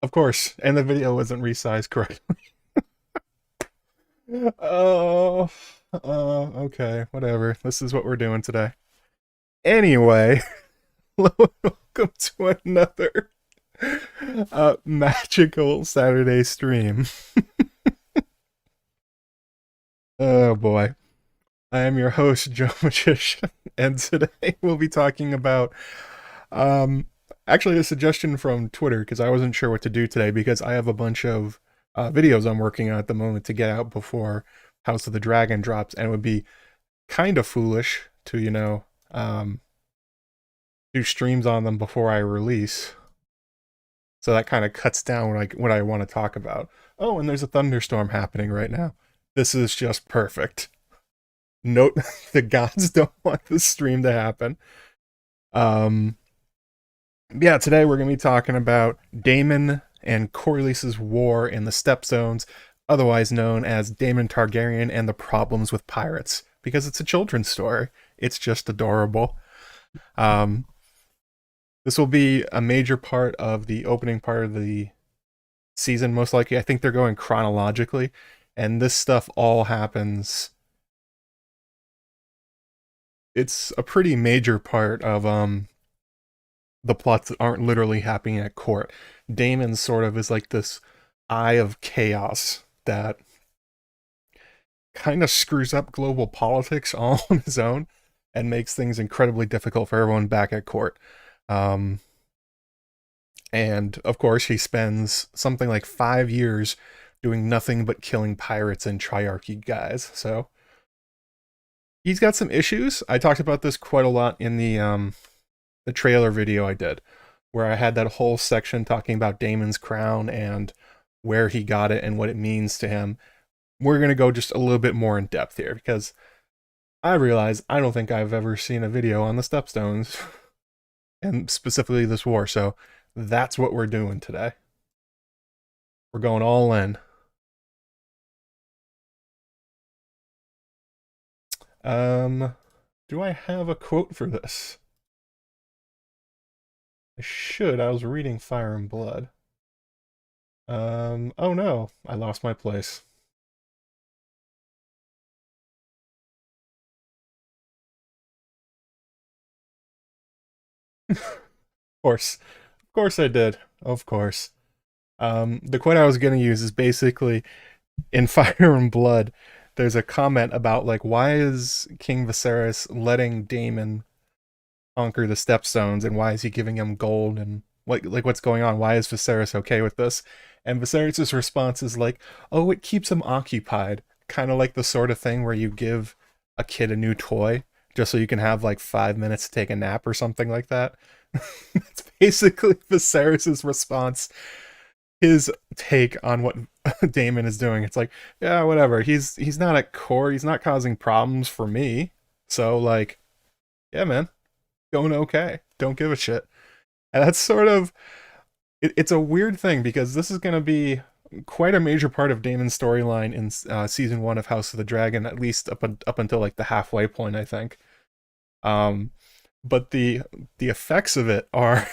Of course, and the video wasn't resized correctly. Oh, okay, whatever. This is what we're doing today. Anyway, welcome to another magical Saturday stream. Oh boy. I am your host, Joe Magician, and today we'll be talking about um actually a suggestion from Twitter because I wasn't sure what to do today because I have a bunch of videos I'm working on at the moment to get out before House of the Dragon drops, and it would be kind of foolish to, do streams on them before I release. So that kind of cuts down what I want to talk about. Oh, and there's a thunderstorm happening right now. This is just perfect. Note the gods don't want this stream to happen. Um, yeah, today we're gonna be talking about Daemon and Corlys' war in the Stepstones, otherwise known as Daemon Targaryen and the problems with pirates, because it's a children's story. It's just adorable. Um, this will be a major part of the opening part of the season, most likely. I think they're going chronologically, and this stuff all happens. It's a pretty major part of the plots that aren't literally happening at court. Daemon sort of is like this eye of chaos that kind of screws up global politics all on his own and makes things incredibly difficult for everyone back at court. Um, and of course, he spends something like 5 years doing nothing but killing pirates and triarchy guys. So he's got some issues. I talked about this quite a lot in the trailer video I did, where I had that whole section talking about Daemon's crown and where he got it and what it means to him. We're going to go just a little bit more in depth here because I realize I don't think I've ever seen a video on the Stepstones and specifically this war, so that's what we're doing today. We're going all in. Um, do I have a quote for this? I should. I was reading Fire and Blood. Oh no, I lost my place. Of course I did. Of course. The quote I was gonna use is basically in Fire and Blood. There's a comment about like why is King Viserys letting Daemon conquer the Stepstones, and why is he giving him gold, and what's going on? Why is Viserys okay with this? And Viserys' response is like, "Oh, it keeps him occupied." Kind of like the sort of thing where you give a kid a new toy just so you can have like 5 minutes to take a nap or something like that. It's basically Viserys' response, his take on what Daemon is doing. It's like, yeah, whatever. He's not at court. He's not causing problems for me. So like, yeah, man, going okay. Don't give a shit. And that's sort of it's a weird thing because this is going to be quite a major part of Daemon's storyline in season 1 of House of the Dragon, at least up until like the halfway point, I think. Um, but the effects of it are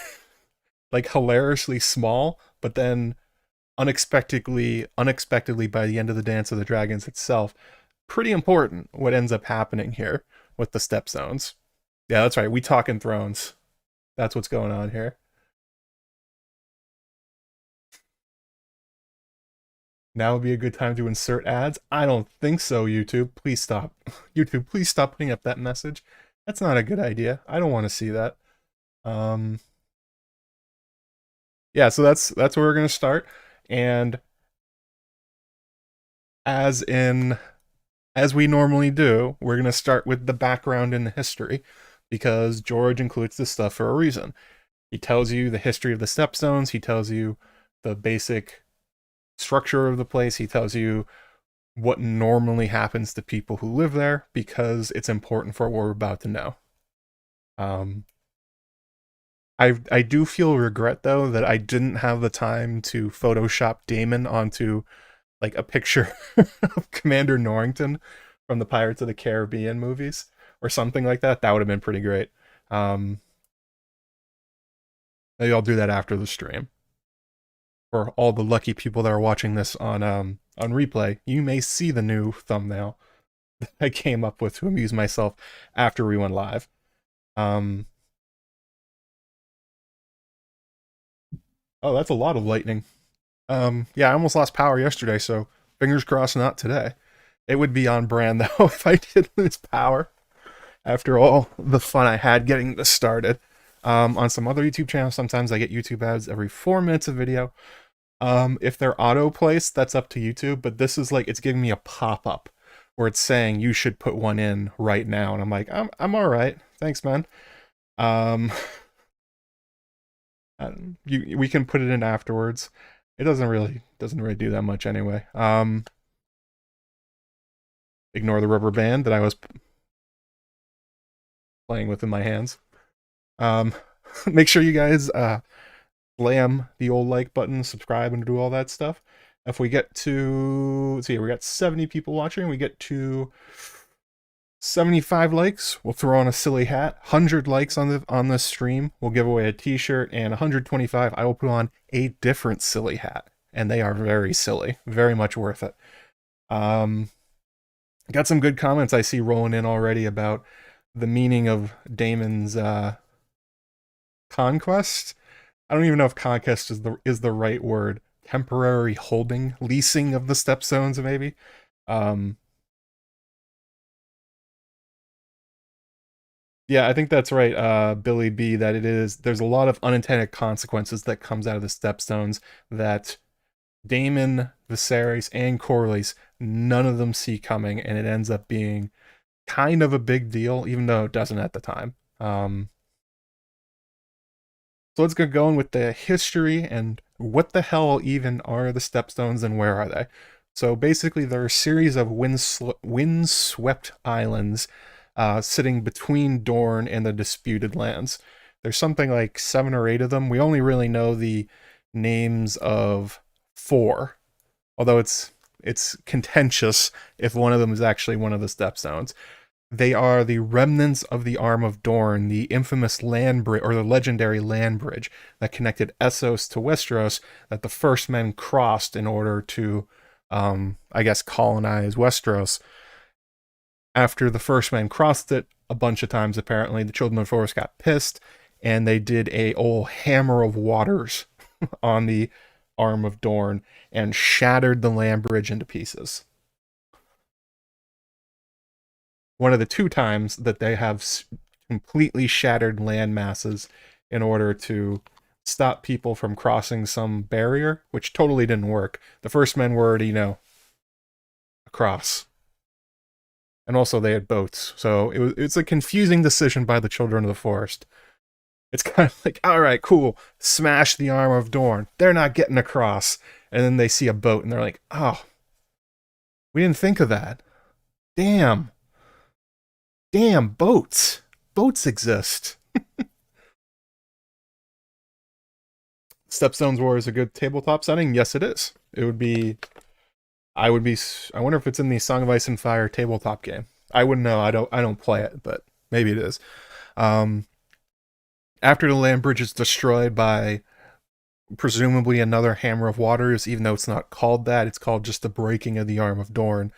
like hilariously small, but then unexpectedly by the end of the Dance of the Dragons itself, pretty important what ends up happening here with the Stepstones. Yeah, that's right. We talking thrones. That's what's going on here. Now would be a good time to insert ads. I don't think so, YouTube. Please stop. YouTube, please stop putting up that message. That's not a good idea. I don't want to see that. Um yeah, so that's where we're gonna start. And as in as we normally do, we're gonna start with the background and the history, because George includes this stuff for a reason. He tells you the history of the Stepstones, he tells you the basic structure of the place, he tells you what normally happens to people who live there because it's important for what we're about to know. Um, I do feel regret though that I didn't have the time to Photoshop Daemon onto like a picture of Commander Norrington from the Pirates of the Caribbean movies or something like that. That would have been pretty great. Um, Maybe I'll do that after the stream. For all the lucky people that are watching this on replay, you may see the new thumbnail that I came up with to amuse myself after we went live. Oh, that's a lot of lightning. Yeah, I almost lost power yesterday, so fingers crossed not today. It would be on brand though if I did lose power after all the fun I had getting this started. On some other YouTube channels, sometimes I get YouTube ads every 4 minutes of video. If they're auto-placed, that's up to YouTube, but this is like, it's giving me a pop-up where it's saying you should put one in right now, and I'm like, I'm all right, thanks, man. Um, we can put it in afterwards. It doesn't really do that much anyway. Ignore the rubber band that I was playing with in my hands. Make sure you guys slam the old like button, subscribe, and do all that stuff. If we get to, let's see, we got 70 people watching, we get to 75 likes, we'll throw on a silly hat. 100 likes on this stream, we'll give away a t-shirt, and 125, I will put on a different silly hat. And they are very silly, very much worth it. Got some good comments I see rolling in already about the meaning of Daemon's conquest. I don't even know if conquest is the right word. Temporary holding, leasing of the Stepstones, maybe. Yeah, I think that's right, Billy B, that there's a lot of unintended consequences that comes out of the Stepstones that Damon, Viserys, and Corlys, none of them see coming, and it ends up being kind of a big deal, even though it doesn't at the time. So let's get going with the history and what the hell even are the Stepstones and where are they? So basically, there are a series of windswept islands sitting between Dorne and the disputed lands. There's something like 7 or 8 of them. We only really know the names of 4, although it's contentious if one of them is actually one of the Stepstones. They are the remnants of the Arm of Dorne, the infamous land bridge, or the legendary land bridge that connected Essos to Westeros that the first men crossed in order to, I guess, colonize Westeros. After the first men crossed it a bunch of times, apparently, the Children of the Forest got pissed, and they did a old hammer of waters on the Arm of Dorne and shattered the land bridge into pieces. One of the 2 times that they have completely shattered land masses in order to stop people from crossing some barrier, which totally didn't work. The first men were already, across. And also they had boats, so it's a confusing decision by the Children of the Forest. It's kind of like, all right, cool, smash the Arm of Dorne. They're not getting across. And then they see a boat, and they're like, oh, we didn't think of that. Damn, boats. Boats exist. Stepstones War is a good tabletop setting? Yes, it is. It would be... I wonder if it's in the Song of Ice and Fire tabletop game. I wouldn't know. I don't play it, but maybe it is. After the land bridge is destroyed by presumably another Hammer of Waters, even though it's not called that, it's called just the breaking of the Arm of Dorne.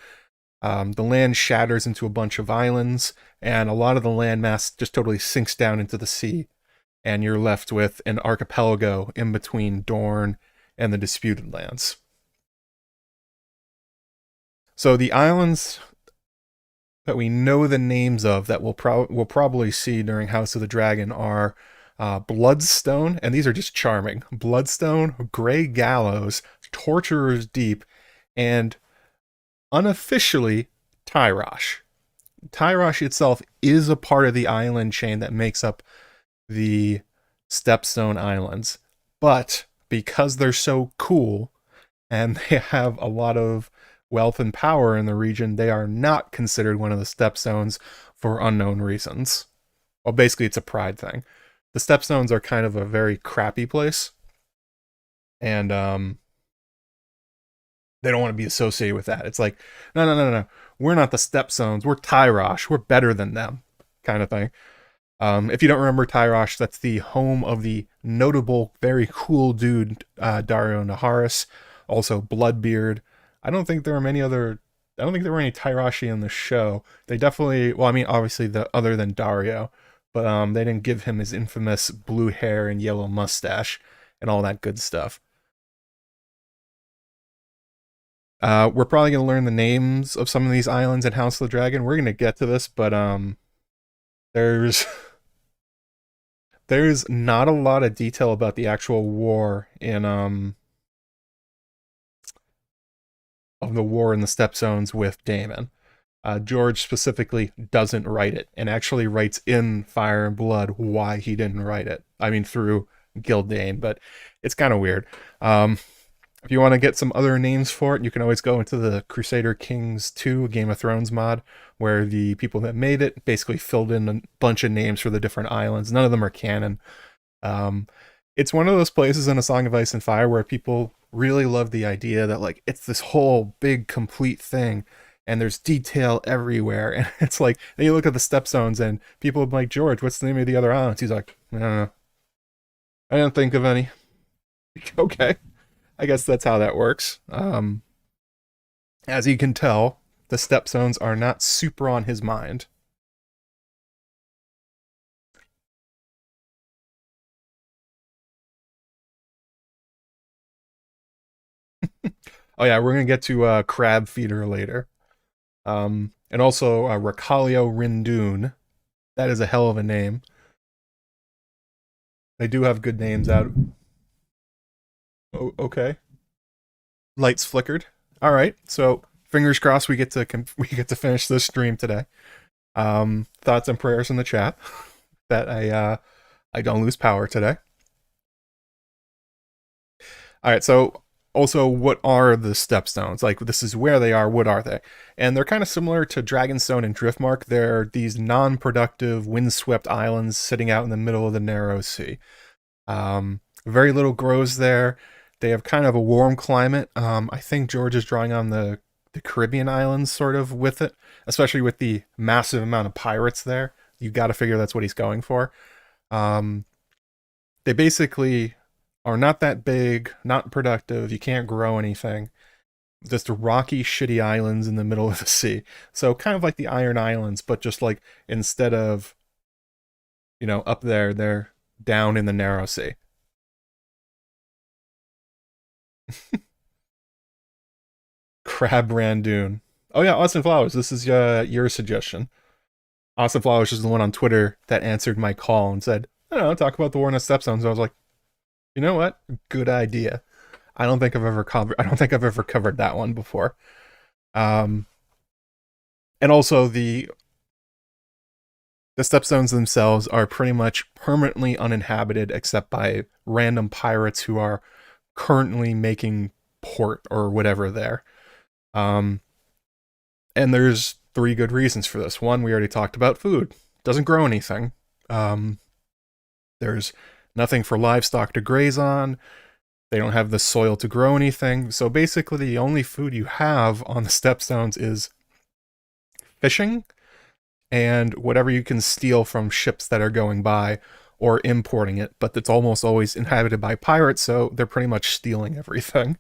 The land shatters into a bunch of islands, and a lot of the landmass just totally sinks down into the sea, and you're left with an archipelago in between Dorne and the disputed lands. So the islands that we know the names of that we'll probably see during House of the Dragon are Bloodstone, and these are just charming. Bloodstone, Grey Gallows, Torturer's Deep, and unofficially Tyrosh. Tyrosh itself is a part of the island chain that makes up the Stepstone Islands, but because they're so cool and they have a lot of wealth and power in the region, they are not considered one of the Stepstones for unknown reasons. Well, basically it's a pride thing. The Stepstones are kind of a very crappy place, and they don't want to be associated with that. It's like, no. We're not the Stepstones. We're Tyrosh. We're better than them, kind of thing. If you don't remember Tyrosh, that's the home of the notable, very cool dude, Dario Naharis, also Bloodbeard. I don't think there are many other. I don't think there were any Tyroshi in the show. They definitely, well, I mean, obviously the other than Dario, but they didn't give him his infamous blue hair and yellow mustache and all that good stuff. We're probably gonna learn the names of some of these islands in House of the Dragon. We're gonna get to this, but there's there's not a lot of detail about the actual war in of the war in the Stepstones with Daemon. George specifically doesn't write it, and actually writes in Fire and Blood why he didn't write it. I mean, through Gildane, but it's kind of weird. If you want to get some other names for it, you can always go into the Crusader Kings 2 Game of Thrones mod, where the people that made it basically filled in a bunch of names for the different islands. None of them are canon. Um, it's one of those places in A Song of Ice and Fire where people really love the idea that like it's this whole big complete thing and there's detail everywhere. And it's like, then you look at the Stepstones and people are like, George, what's the name of the other islands? He's like, I don't know. I didn't think of any. Okay. I guess that's how that works. As you can tell, the Stepstones are not super on his mind. Oh yeah, we're gonna get to Crab Feeder later. And also Recalio Rindoon. That is a hell of a name. They do have good names out. Oh, okay. Lights flickered. All right. So fingers crossed we get to finish this stream today. Thoughts and prayers in the chat that I don't lose power today. All right. So also, what are the Stepstones? Like, this is where they are. What are they? And they're kind of similar to Dragonstone and Driftmark. They're these non-productive, windswept islands sitting out in the middle of the narrow sea. Very little grows there. They have kind of a warm climate. I think George is drawing on the Caribbean islands sort of with it, especially with the massive amount of pirates there. You got to figure that's what he's going for. Um, they basically are not that big, not productive. You can't grow anything. Just rocky, shitty islands in the middle of the sea. So kind of like the Iron Islands, but just like instead of, up there, they're down in the narrow sea. Crab Randoon. Oh yeah, Austin Flowers. This is your suggestion. Austin Flowers is the one on Twitter that answered my call and said, I don't know, talk about the War in the Stepstones. I was like, you know what? Good idea. I don't think I've ever covered that one before. Um, and also the Stepstones themselves are pretty much permanently uninhabited except by random pirates who are currently making port or whatever there. Um, and there's three good reasons for this. One, we already talked about food. Doesn't grow anything. Um, there's nothing for livestock to graze on. They don't have the soil to grow anything. So basically, the only food you have on the Stepstones is fishing and whatever you can steal from ships that are going by or importing it. But it's almost always inhabited by pirates, so they're pretty much stealing everything.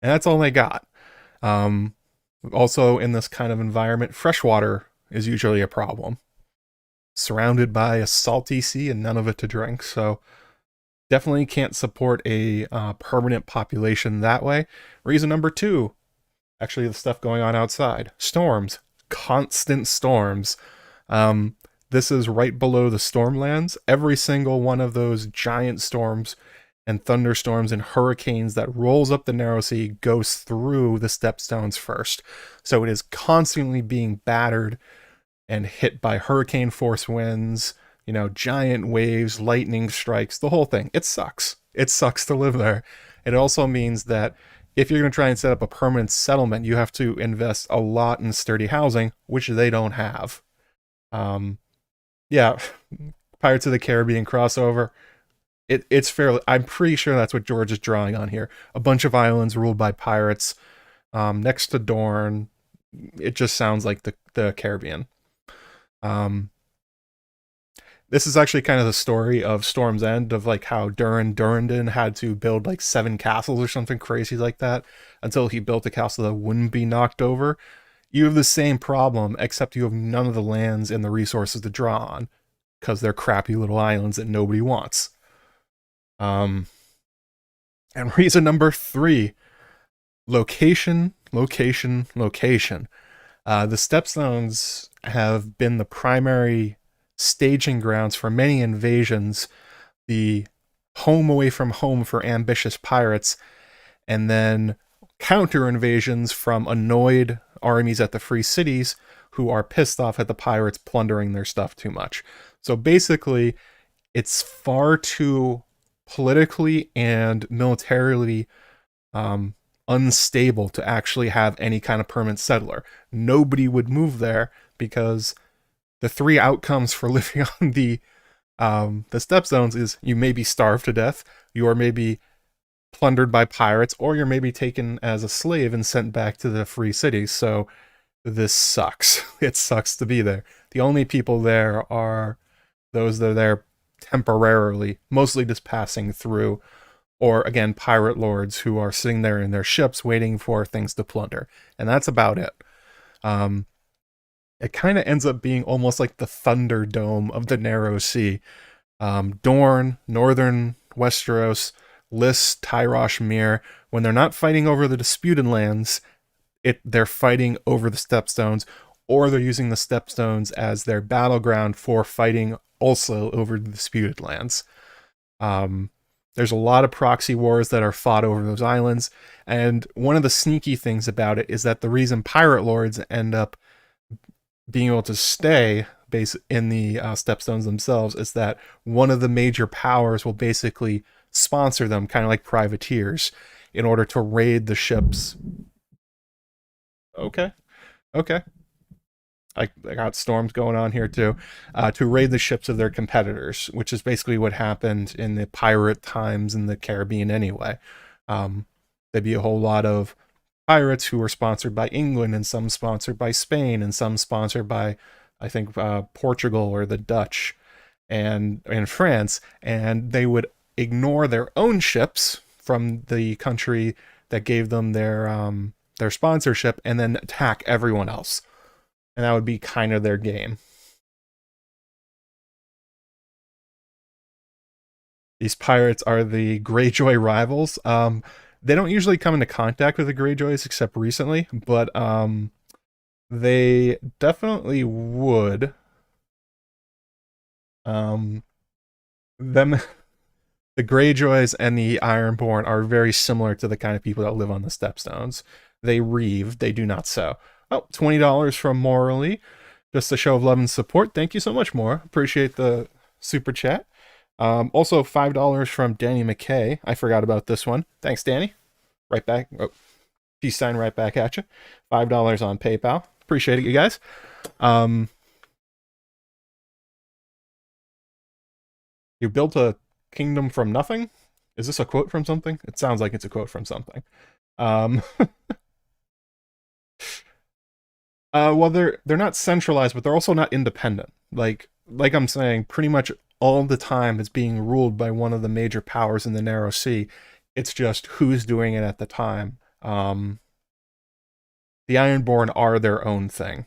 And that's all they got. Um, Also, in this kind of environment, freshwater is usually a problem. Surrounded by a salty sea and none of it to drink, so definitely can't support a permanent population that way. Reason number two, actually the stuff going on outside. Storms. Constant storms. This is right below the stormlands. Every single one of those giant storms and thunderstorms and hurricanes that rolls up the narrow sea goes through the Stepstones first. So it is constantly being battered and hit by hurricane force winds, giant waves, lightning strikes, the whole thing. It sucks. It sucks to live there. It also means that if you're going to try and set up a permanent settlement, you have to invest a lot in sturdy housing, which they don't have. Yeah, Pirates of the Caribbean crossover. It's fairly. I'm pretty sure that's what George is drawing on here. A bunch of islands ruled by pirates, next to Dorne. It just sounds like the Caribbean. Um, This is actually kind of the story of Storm's End, of like how Durrandon had to build like 7 castles or something crazy like that until he built a castle that wouldn't be knocked over. You have the same problem, except you have none of the lands and the resources to draw on because they're crappy little islands that nobody wants. And reason number 3, location, location, location. The Stepstones have been the primary staging grounds for many invasions, the home away from home for ambitious pirates, and then counter invasions from annoyed armies at the free cities who are pissed off at the pirates plundering their stuff too much. So basically, it's far too politically and militarily unstable to actually have any kind of permanent settler. Nobody would move there because the 3 outcomes for living on the Stepstones is you may be starved to death, you are maybe plundered by pirates, or you're maybe taken as a slave and sent back to the free cities. So this sucks. It sucks to be there. The only people there are those that are there temporarily, mostly just passing through, or again, pirate lords who are sitting there in their ships waiting for things to plunder. And that's about it. It kind of ends up being almost like the Thunderdome of the Narrow Sea. Dorne, Northern Westeros, Lys, Tyrosh, Myr, when they're not fighting over the disputed lands, they're fighting over the Stepstones, or they're using the Stepstones as their battleground for fighting also over the disputed lands. There's a lot of proxy wars that are fought over those islands, and one of the sneaky things about it is that the reason pirate lords end up being able to stay in the Stepstones themselves is that one of the major powers will basically sponsor them, kind of like privateers, in order to raid the ships. Okay. I got storms going on here too. To raid the ships of their competitors, which is basically what happened in the pirate times in the Caribbean anyway. There'd be a whole lot of pirates who were sponsored by England, and some sponsored by Spain, and some sponsored by, I think, Portugal or the Dutch and France, and they would ignore their own ships from the country that gave them their sponsorship and then attack everyone else. And that would be kind of their game. These pirates are the Greyjoy rivals. They don't usually come into contact with the Greyjoys except recently, but they definitely would. The Greyjoys and the Ironborn are very similar to the kind of people that live on the Stepstones. They reave, they do not sow. Oh, $20 from Morally. Just a show of love and support. Thank you so much, Maura. Appreciate the super chat. Also, $5 from Danny McKay. I forgot about this one. Thanks, Danny. Right back. Oh, peace sign right back at you. $5 on PayPal. Appreciate it, you guys. You built a kingdom from nothing? Is this a quote from something? It sounds like it's a quote from something. Well, they're not centralized, but they're also not independent. Like I'm saying, pretty much all the time it's being ruled by one of the major powers in the Narrow Sea. It's just who's doing it at the time. The Ironborn are their own thing.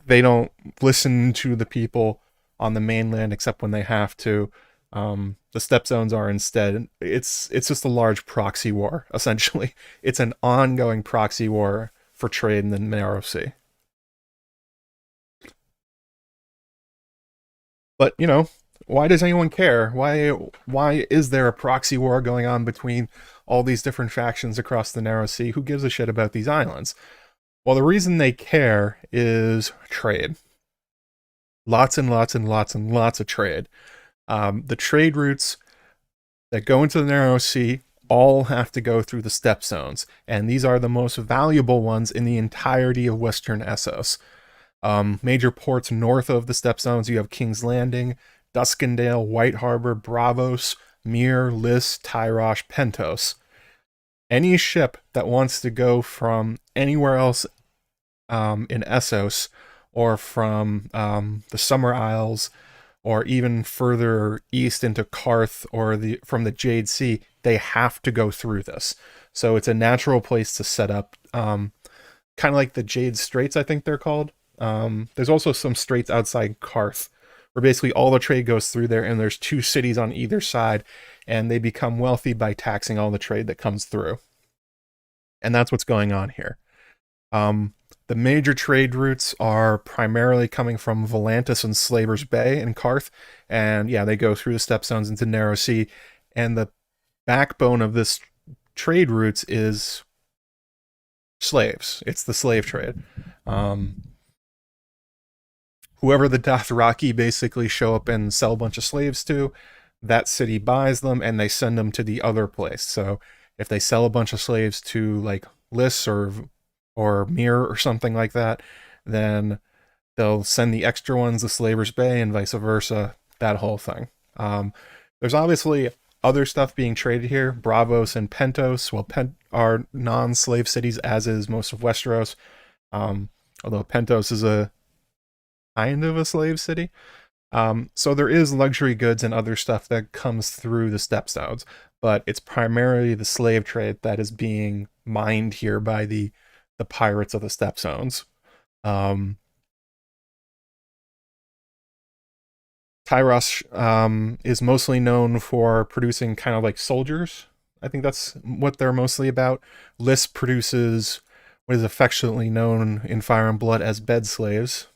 They don't listen to the people on the mainland except when they have to. The Stepstones are instead. It's just a large proxy war, essentially. It's an ongoing proxy war for trade in the Narrow Sea. But, you know, why does anyone care? Why is there a proxy war going on between all these different factions across the Narrow Sea? Who gives a shit about these islands? Well, the reason they care is trade. Lots and lots and lots and lots of trade. The trade routes that go into the Narrow Sea all have to go through the Stepstones, and these are the most valuable ones in the entirety of Western Essos. Major ports north of the Stepstones, you have King's Landing, Duskendale, White Harbor, Bravos, Myr, Lys, Tyrosh, Pentos. Any ship that wants to go from anywhere else in Essos, or from the Summer Isles, or even further east into Karth or from the Jade Sea, they have to go through this. So it's a natural place to set up, kind of like the Jade Straits, I think they're called. There's also some straits outside Karth, where basically all the trade goes through there, and there's 2 cities on either side, and they become wealthy by taxing all the trade that comes through. And that's what's going on here. The major trade routes are primarily coming from Volantis and Slaver's Bay in Karth, and yeah, they go through the Stepstones into Narrow Sea, and the backbone of this trade routes is slaves. It's the slave trade. Whoever the Dothraki basically show up and sell a bunch of slaves to, that city buys them and they send them to the other place. So if they sell a bunch of slaves to like Lys or Mir or something like that, then they'll send the extra ones to Slaver's Bay and vice versa, that whole thing. There's obviously other stuff being traded here. Braavos and Pentos, well, are non-slave cities, as is most of Westeros. Although Pentos is a kind of a slave city. So there is luxury goods and other stuff that comes through the Stepstones, but it's primarily the slave trade that is being mined here by the pirates of the Stepstones. Tyros is mostly known for producing kind of like soldiers. I think that's what they're mostly about. Lys produces what is affectionately known in Fire and Blood as bed slaves.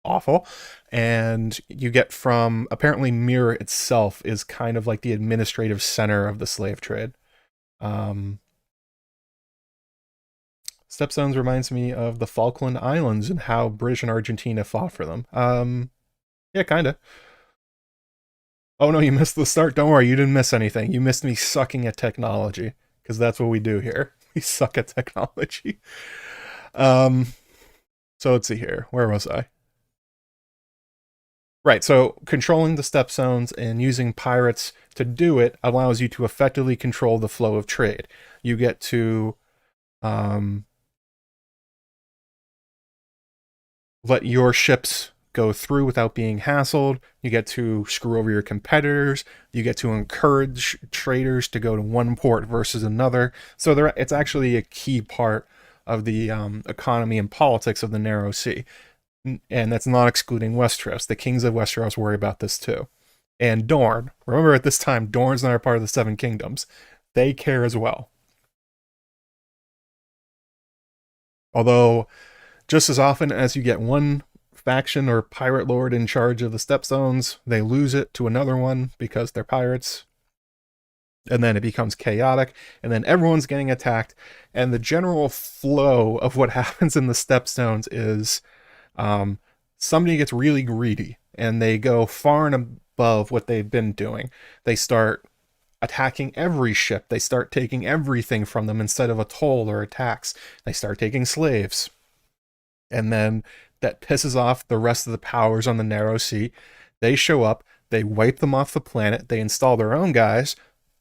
Awful. And you get from, apparently Mir itself is kind of like the administrative center of the slave trade. Stepstones reminds me of the Falkland Islands and how British and Argentina fought for them. Yeah, kinda. Oh no, you missed the start. Don't worry, you didn't miss anything. You missed me sucking at technology, because that's what we do here. We suck at technology. So let's see here. Where was I? Right, so controlling the Stepstones and using pirates to do it allows you to effectively control the flow of trade. You get to let your ships go through without being hassled. You get to screw over your competitors. You get to encourage traders to go to one port versus another. So it's actually a key part of the economy and politics of the Narrow Sea. And that's not excluding Westeros. The kings of Westeros worry about this too. And Dorne. Remember, at this time, Dorne's not a part of the Seven Kingdoms. They care as well. Although, just as often as you get one faction or pirate lord in charge of the Stepstones, they lose it to another one because they're pirates. And then it becomes chaotic, and then everyone's getting attacked. And the general flow of what happens in the Stepstones is somebody gets really greedy, and they go far and above what they've been doing. They start attacking every ship. They start taking everything from them instead of a toll or a tax. They start taking slaves. And then that pisses off the rest of the powers on the Narrow Sea. They show up, they wipe them off the planet, they install their own guys,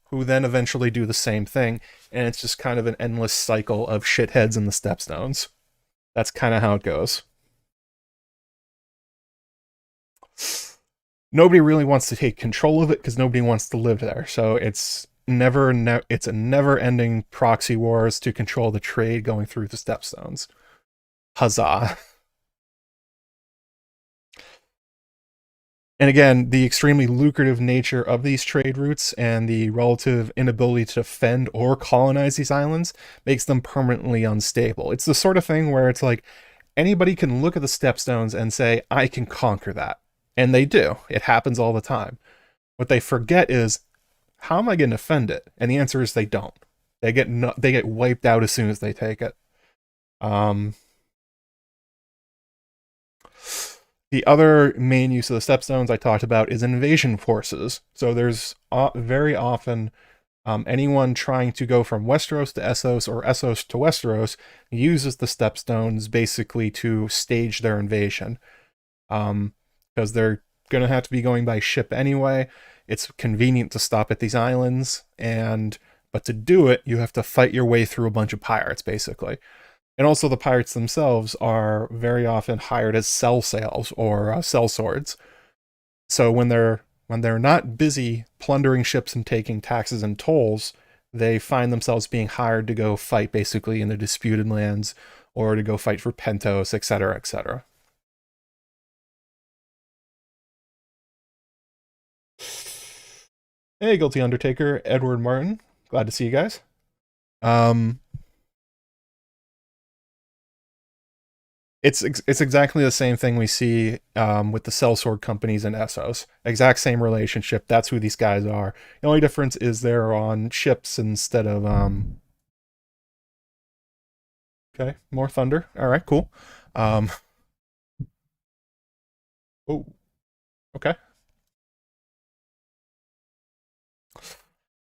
who then eventually do the same thing, and it's just kind of an endless cycle of shitheads in the Stepstones. That's kind of how it goes. Nobody really wants to take control of it because nobody wants to live there. So it's a never-ending proxy wars to control the trade going through the Stepstones. Huzzah. And again, the extremely lucrative nature of these trade routes and the relative inability to defend or colonize these islands makes them permanently unstable. It's the sort of thing where it's like anybody can look at the Stepstones and say, I can conquer that. And they do. It happens all the time. What they forget is, how am I going to defend it? And the answer is they don't. They get wiped out as soon as they take it. The other main use of the Stepstones I talked about is invasion forces. So there's very often anyone trying to go from Westeros to Essos or Essos to Westeros uses the Stepstones basically to stage their invasion. Because they're going to have to be going by ship anyway. It's convenient to stop at these islands, but to do it, you have to fight your way through a bunch of pirates, basically. And also the pirates themselves are very often hired as sell sails or sell swords. So when they're not busy plundering ships and taking taxes and tolls, they find themselves being hired to go fight basically in the disputed lands or to go fight for Pentos, etc., etc. Hey, Guilty Undertaker, Edward Martin. Glad to see you guys. Um, it's exactly the same thing we see with the sellsword companies and Essos. Exact same relationship. That's who these guys are. The only difference is they're on ships instead of Okay, more thunder. All right, cool. Um, oh, okay.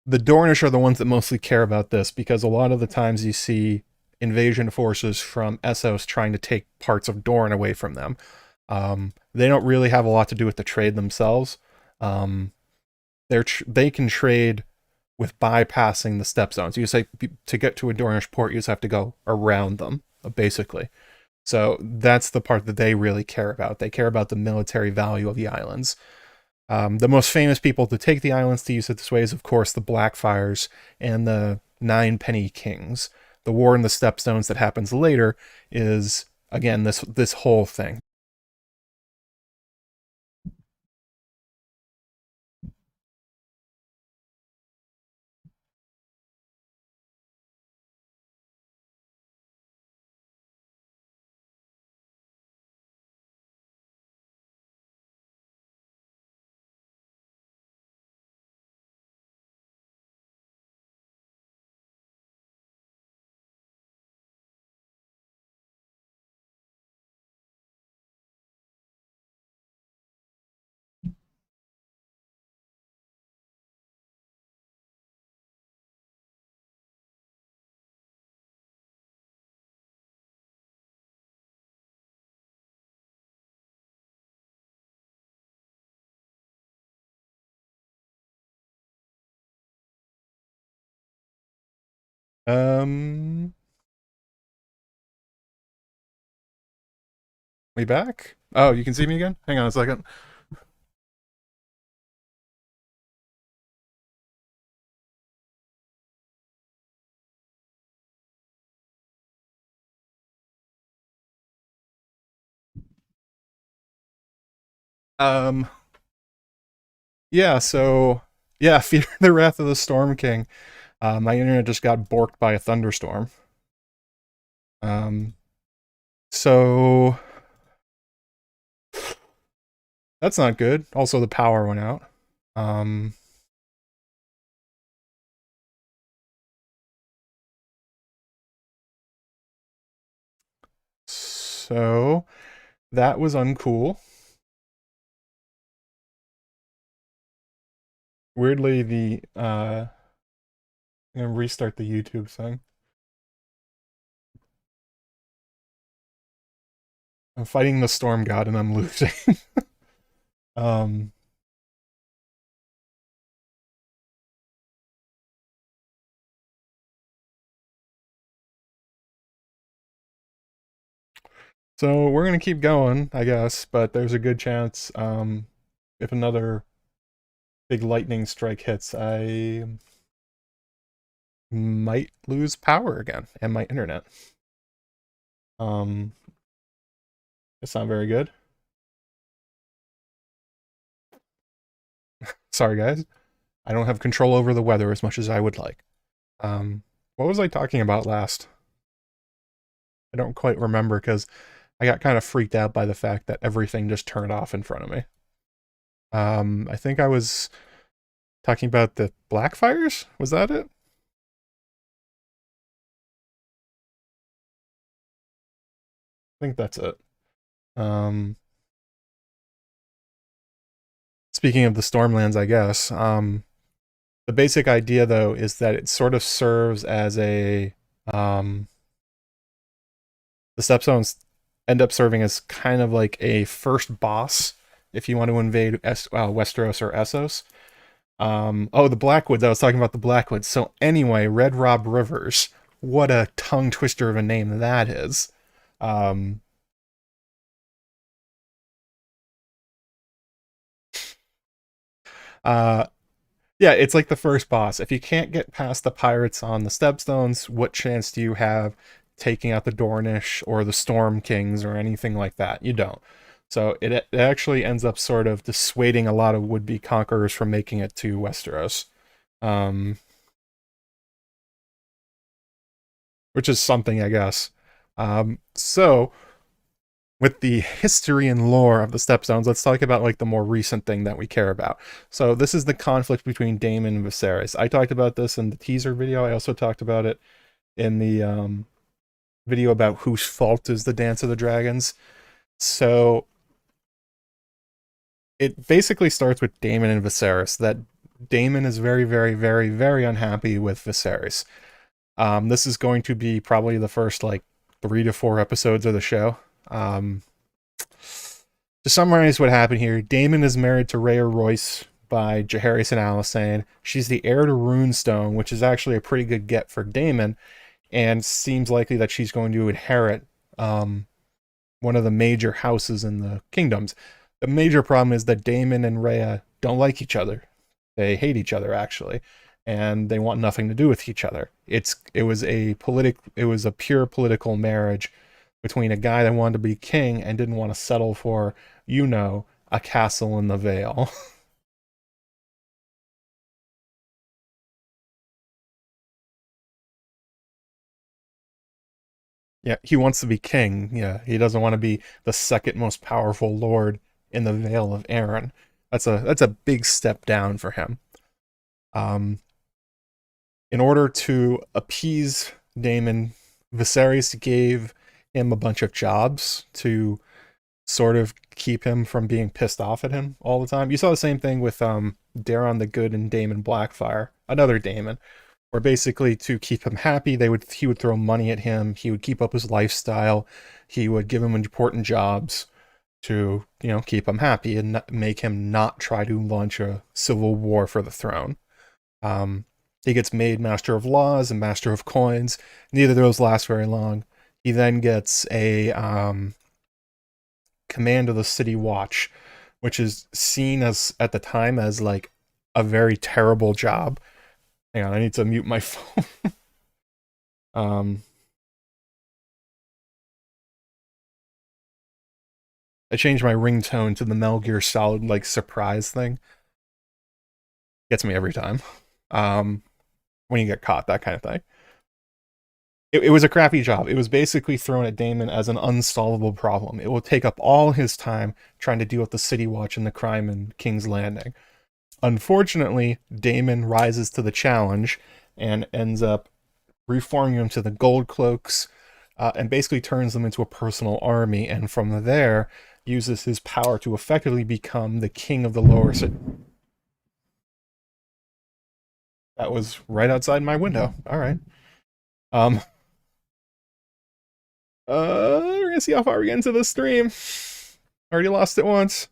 The Dornish are the ones that mostly care about this because a lot of the times you see invasion forces from Essos trying to take parts of Dorne away from them. They don't really have a lot to do with the trade themselves. Um, they can trade with bypassing the Stepstones. You say to get to a Dornish port, you just have to go around them, basically. So that's the part that they really care about. They care about the military value of the islands. The most famous people to take the islands to use it this way is, of course, the Blackfires and the Nine Penny Kings. The war in the Stepstones that happens later is, again, this whole thing. Um, we back? Oh, you can see me again? Hang on a second. Um, yeah, so yeah, Fear the Wrath of the Storm King. My internet just got borked by a thunderstorm. Um, so that's not good. Also, the power went out. Um, so that was uncool. Weirdly, I'm gonna restart the YouTube thing. I'm fighting the storm god and I'm losing. um, so we're gonna keep going, I guess, but there's a good chance, if another big lightning strike hits, I might lose power again and my internet. Um, it's not very good. Sorry, guys. I don't have control over the weather as much as I would like. What was I talking about last? I don't quite remember because I got kind of freaked out by the fact that everything just turned off in front of me. I think I was talking about the Blackfires. Was that it? I think that's it. Um, Speaking of the Stormlands, I guess. The basic idea, though, is that it sort of serves as a the Stepstones end up serving as kind of like a first boss if you want to invade Westeros or Essos. Oh, the Blackwoods. I was talking about the Blackwoods. So anyway, Red Rob Rivers. What a tongue twister of a name that is. Um, Uh, yeah, it's like the first boss. If you can't get past the pirates on the Stepstones, what chance do you have taking out the Dornish or the Storm Kings or anything like that? You don't. So it actually ends up sort of dissuading a lot of would-be conquerors from making it to Westeros, um, which is something, I guess. So with the history and lore of the Stepstones, let's talk about like the more recent thing that we care about. So this is the conflict between Daemon and Viserys. I talked about this in the teaser video. I also talked about it in the video about whose fault is the Dance of the Dragons. So it basically starts with Daemon and Viserys. That Daemon is very, very, very, very unhappy with Viserys. This is going to be probably the first like 3 to 4 episodes of the show. To summarize what happened here, Daemon is married to Rhea Royce by Jaehaerys and Alysanne. She's the heir to Runestone, which is actually a pretty good get for Daemon, and seems likely that she's going to inherit one of the major houses in the kingdoms. The major problem is that Daemon and Rhea don't like each other. They hate each other, actually, and they want nothing to do with each other. It was a pure political marriage between a guy that wanted to be king and didn't want to settle for, a castle in the Vale. Yeah, he wants to be king. Yeah, he doesn't want to be the second most powerful lord in the Vale of Arryn. That's a big step down for him. Um, in order to appease Daemon, Viserys gave him a bunch of jobs to sort of keep him from being pissed off at him all the time. You saw the same thing with Daron the Good and Daemon Blackfire, another Daemon, where basically to keep him happy, he would throw money at him, he would keep up his lifestyle, he would give him important jobs to, keep him happy and make him not try to launch a civil war for the throne. Um, he gets made Master of Laws and Master of Coins. Neither of those last very long. He then gets a command of the City Watch, which is seen as at the time as like a very terrible job. Hang on, I need to mute my phone. um, I changed my ringtone to the Metal Gear Solid like surprise thing. Gets me every time. Um, when you get caught, that kind of thing. It was a crappy job. It was basically thrown at Daemon as an unsolvable problem. It will take up all his time trying to deal with the City Watch and the crime in King's Landing. Unfortunately, Daemon rises to the challenge and ends up reforming them to the Gold Cloaks, and basically turns them into a personal army, and from there uses his power to effectively become the king of the lower city. That was right outside my window. All right. Um, we're gonna see how far we get into the stream. Already lost it once.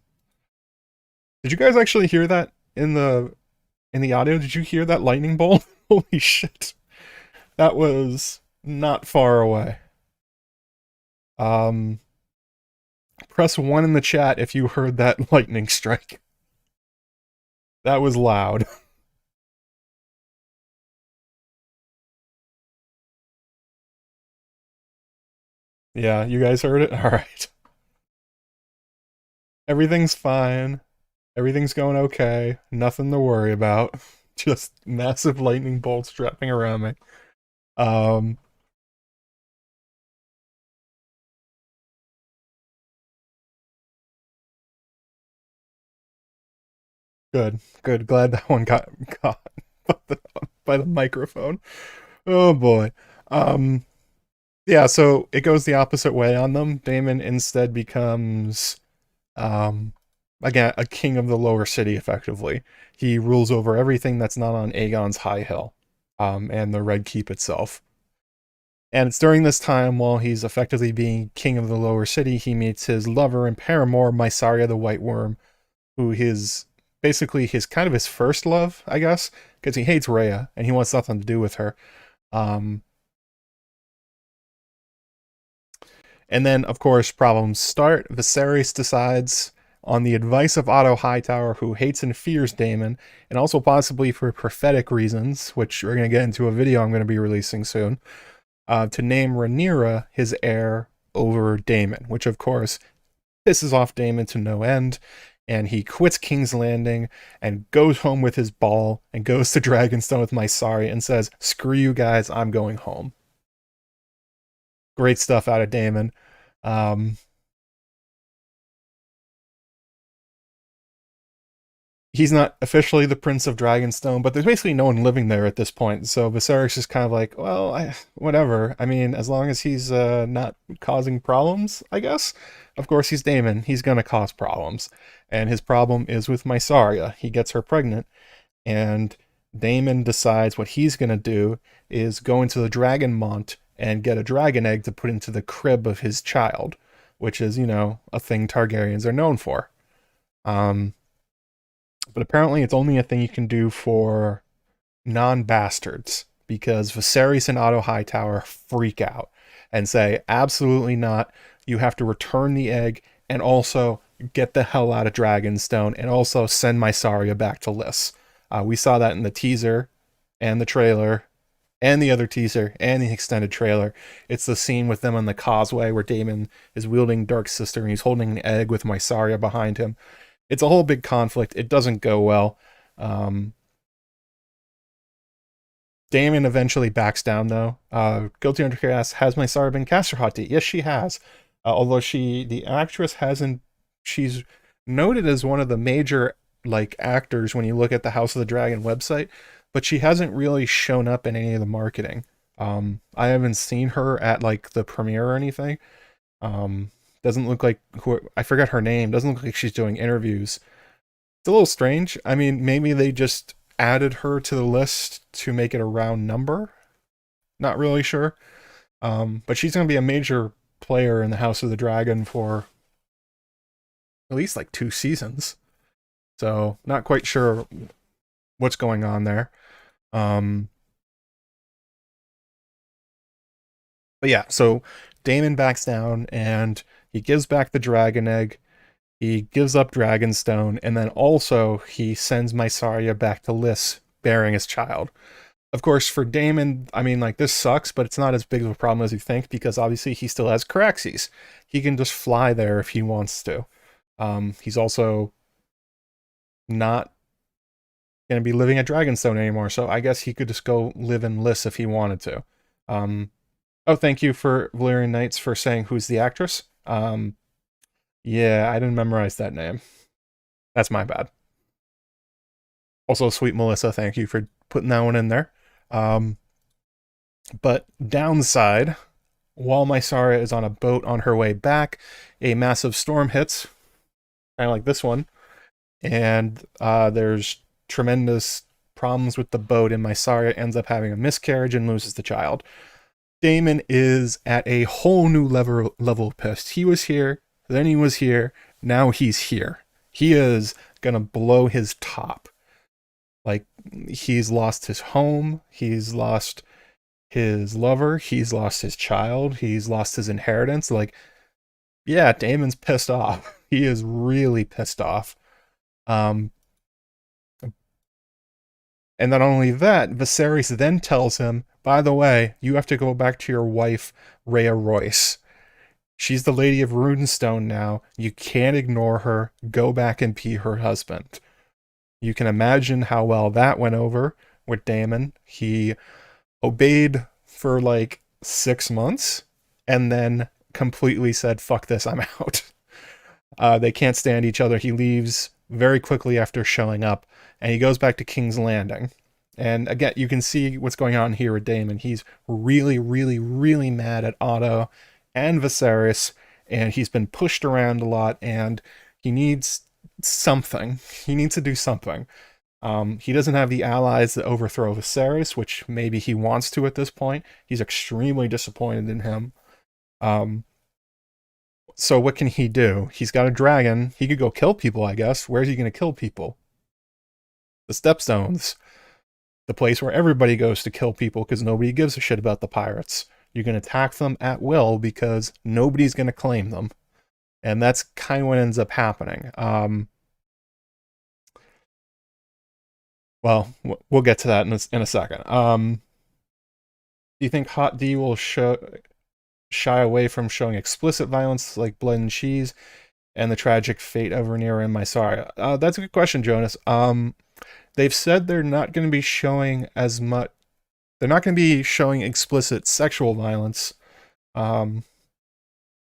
Did you guys actually hear that in the audio? Did you hear that lightning bolt? Holy shit. That was not far away. Um, press 1 in the chat if you heard that lightning strike. That was loud. Yeah, you guys heard it? Alright. Everything's fine. Everything's going okay. Nothing to worry about. Just massive lightning bolts dropping around me. Um, good. Good. Glad that one got caught by the microphone. Oh boy. Um, yeah, so it goes the opposite way on them. Daemon instead becomes um again a king of the lower city effectively. He rules over everything that's not on Aegon's High Hill, and the Red Keep itself. And it's during this time, while he's effectively being king of the lower city, he meets his lover and paramour, Mysaria the White Worm, who is basically his kind of his first love, I guess, because he hates Rhea and he wants nothing to do with her. Um, and then, of course, problems start. Viserys decides on the advice of Otto Hightower, who hates and fears Daemon, and also possibly for prophetic reasons, which we're going to get into a video I'm going to be releasing soon, to name Rhaenyra his heir over Daemon, which of course pisses off Daemon to no end, and he quits King's Landing and goes home with his ball and goes to Dragonstone with Mysaria and says, "Screw you guys, I'm going home." Great stuff out of Daemon. He's not officially the Prince of Dragonstone, but there's basically no one living there at this point. So Viserys is kind of like, well, whatever. I mean, as long as he's not causing problems, I guess. Of course, he's Daemon. He's going to cause problems. And his problem is with Mysaria. He gets her pregnant, and Daemon decides what he's going to do is go into the Dragon Mont and get a dragon egg to put into the crib of his child, which is, a thing Targaryens are known for. But apparently it's only a thing you can do for non-bastards, because Viserys and Otto Hightower freak out and say, absolutely not, you have to return the egg and also get the hell out of Dragonstone and also send Mysaria back to Lys. We saw that in the teaser and the trailer and the other teaser and the extended trailer. It's the scene with them on the causeway where Daemon is wielding Dark Sister and he's holding an egg with Mysaria behind him. It's a whole big conflict. It doesn't go well. Daemon eventually backs down, though. Guilty Undercare asks, has Mysaria been cast for Hot Tea? Yes, she has. Although the actress hasn't... She's noted as one of the major, actors when you look at the House of the Dragon website, but she hasn't really shown up in any of the marketing. I haven't seen her at, the premiere or anything. Doesn't look like... I forgot her name. Doesn't look like she's doing interviews. It's a little strange. I mean, maybe they just added her to the list to make it a round number. Not really sure. But she's going to be a major player in the House of the Dragon for at least 2 seasons. So, not quite sure what's going on there. But yeah, so Daemon backs down and he gives back the dragon egg. He gives up Dragonstone, and then also he sends Mysaria back to Lys, bearing his child. Of course, for Daemon, I mean, this sucks, but it's not as big of a problem as you think, because obviously he still has Caraxes. He can just fly there if he wants to. He's also not going to be living at Dragonstone anymore, so I guess he could just go live in Lys if he wanted to. Oh, thank you for Vlarian Knights for saying who's the actress. Yeah, I didn't memorize that name. That's my bad. Also, Sweet Melissa, thank you for putting that one in there. But downside, while Mysaria is on a boat on her way back, a massive storm hits, kind of like this one, and there's tremendous problems with the boat, and Mysaria ends up having a miscarriage and loses the child. Daemon is at a whole new level pissed. He was here, then he was here, now he's here. He is gonna blow his top. He's lost his home, he's lost his lover, he's lost his child, he's lost his inheritance. Yeah, Daemon's pissed off. He is really pissed off. And not only that, Viserys then tells him, by the way, you have to go back to your wife, Rhea Royce. She's the Lady of Runestone now. You can't ignore her. Go back and be her husband. You can imagine how well that went over with Daemon. He obeyed for 6 months and then completely said, fuck this, I'm out. They can't stand each other. He leaves very quickly after showing up, and he goes back to King's Landing. And again, you can see what's going on here with Daemon. He's really, really, really mad at Otto and Viserys, and he's been pushed around a lot, and he needs something. He needs to do something. He doesn't have the allies that overthrow Viserys, which maybe he wants to at this point. He's extremely disappointed in him. So what can he do? He's got a dragon. He could go kill people, I guess. Where's he going to kill people? The Stepstones. The place where everybody goes to kill people because nobody gives a shit about the pirates. You can attack them at will because nobody's going to claim them. And that's kind of what ends up happening. Well, we'll get to that in a second. Do you think Hot D will shy away from showing explicit violence like blood and cheese and the tragic fate of Rhaenyra and Mysaria? That's a good question, Jonas. They've said they're not going to be showing as much. They're not going to be showing explicit sexual violence in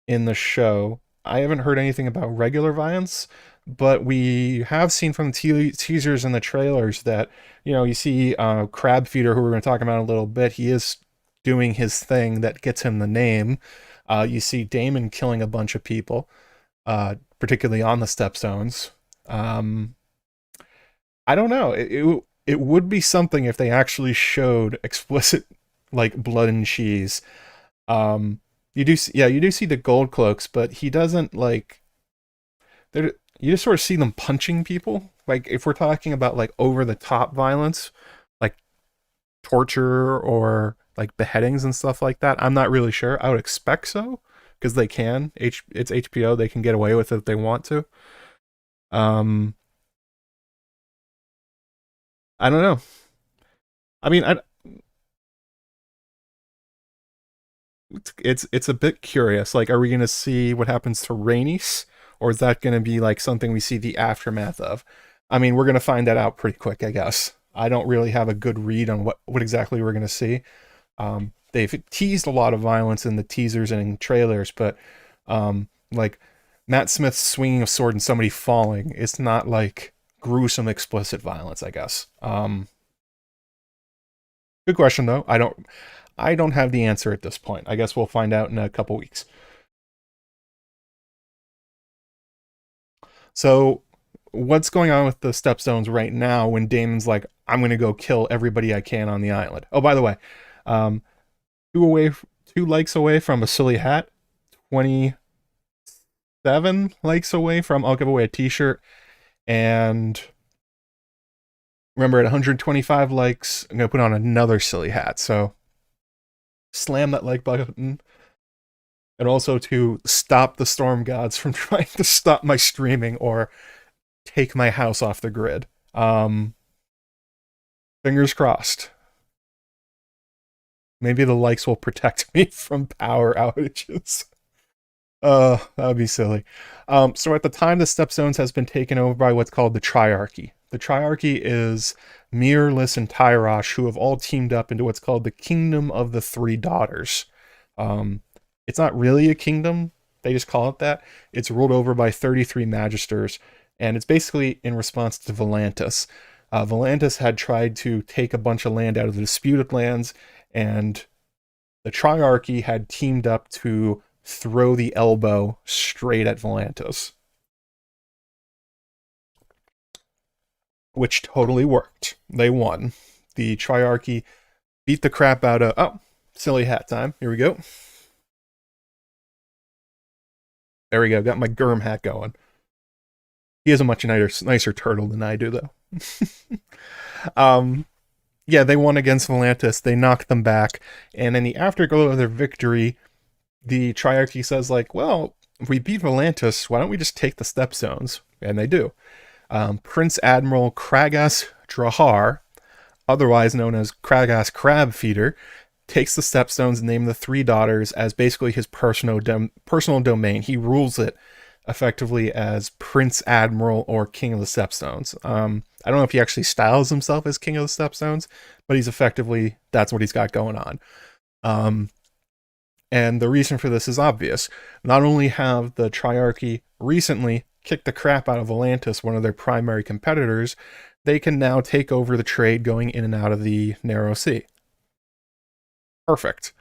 the show. I haven't heard anything about regular violence, but we have seen from the teasers and the trailers that, you see Crab Feeder, who we're going to talk about in a little bit, he is doing his thing that gets him the name. You see Daemon killing a bunch of people, particularly on the Stepstones. I don't know. It would be something if they actually showed explicit, like, blood and cheese. You do see the gold cloaks, but he doesn't, like, you just sort of see them punching people. Like, if we're talking about, like, over the top violence, like torture or like beheadings and stuff like that, I'm not really sure. I would expect so, because they can. It's HBO, they can get away with it if they want to. I don't know. I mean, it's a bit curious. Like, are we gonna see what happens to Rhaenys, or is that gonna be like something we see the aftermath of? I mean, we're gonna find that out pretty quick, I guess. I don't really have a good read on what exactly we're gonna see. They've teased a lot of violence in the teasers and in trailers, but like Matt Smith swinging a sword and somebody falling, it's not like gruesome, explicit violence, I guess. Good question though. I don't have the answer at this point. I guess we'll find out in a couple weeks. So, what's going on with the Stepstones right now when Damon's like, I'm going to go kill everybody I can on the island? Oh, by the way, um, 2 likes away from a silly hat, 27 likes away from I'll give away a t-shirt, and remember at 125 likes, I'm going to put on another silly hat. So, slam that like button. And also to stop the storm gods from trying to stop my streaming or take my house off the grid. Fingers crossed. Maybe the likes will protect me from power outages. That would be silly. So at the time, the Stepstones has been taken over by what's called the Triarchy. The Triarchy is Myrlis and Tyrosh, who have all teamed up into what's called the Kingdom of the Three Daughters. It's not really a kingdom, they just call it that. It's ruled over by 33 magisters, and it's basically in response to Volantis. Volantis had tried to take a bunch of land out of the disputed lands, and the Triarchy had teamed up to throw the elbow straight at Volantis. Which totally worked. They won. The Triarchy beat the crap out of... Oh, silly hat time. Here we go. There we go. Got my Gurm hat going. He has a much nicer turtle than I do, though. Yeah, they won against Volantis. They knocked them back. And in the afterglow of their victory, the Triarchy says, like, well, if we beat Volantis, why don't we just take the Stepstones? And they do. Prince Admiral Kragas Drahar, otherwise known as Kragas Crab Feeder, takes the Stepstones and names the three daughters as basically his personal domain. He rules it effectively as Prince Admiral or King of the Stepstones. I don't know if he actually styles himself as King of the Stepstones, but he's effectively, that's what he's got going on. And the reason for this is obvious. Not only have the Triarchy recently kicked the crap out of Volantis, one of their primary competitors, they can now take over the trade going in and out of the Narrow Sea. Perfect.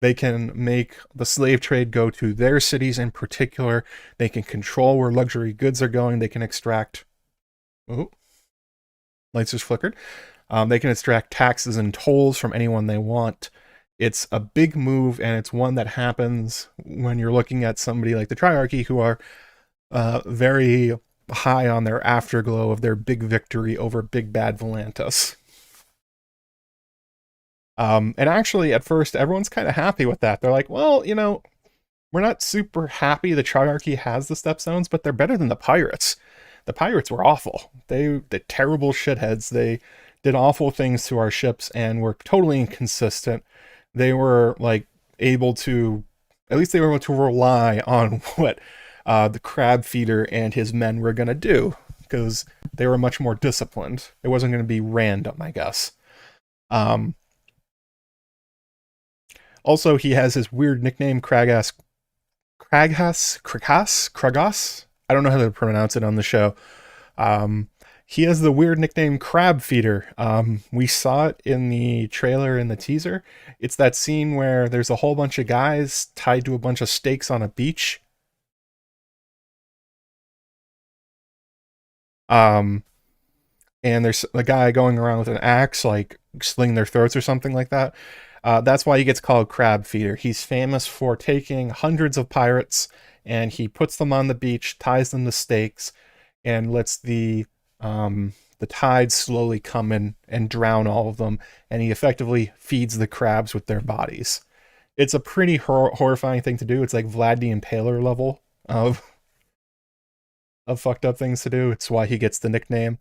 They can make the slave trade go to their cities in particular. They can control where luxury goods are going. They can extract... Oh, lights just flickered. They can extract taxes and tolls from anyone they want. It's a big move, and it's one that happens when you're looking at somebody like the Triarchy, who are very high on their afterglow of their big victory over big bad Volantis. And actually, at first, everyone's kind of happy with that. They're like, well, we're not super happy the Triarchy has the Stepstones, but they're better than the pirates. The pirates were awful. The terrible shitheads. They did awful things to our ships and were totally inconsistent. They were like able to, at least they were able to rely on what the crab feeder and his men were going to do, because they were much more disciplined. It wasn't going to be random, I guess. Also, he has his weird nickname, Kragas. I don't know how to pronounce it on the show. He has the weird nickname Crab Feeder. We saw it in the trailer and the teaser. It's that scene where there's a whole bunch of guys tied to a bunch of stakes on a beach. And there's a guy going around with an axe, like slinging their throats or something like that. That's why he gets called Crab Feeder. He's famous for taking hundreds of pirates and he puts them on the beach, ties them to stakes, and lets the tide slowly come in and drown all of them. And he effectively feeds the crabs with their bodies. It's a pretty horrifying thing to do. It's like Vlad the Impaler level of fucked up things to do. It's why he gets the nickname.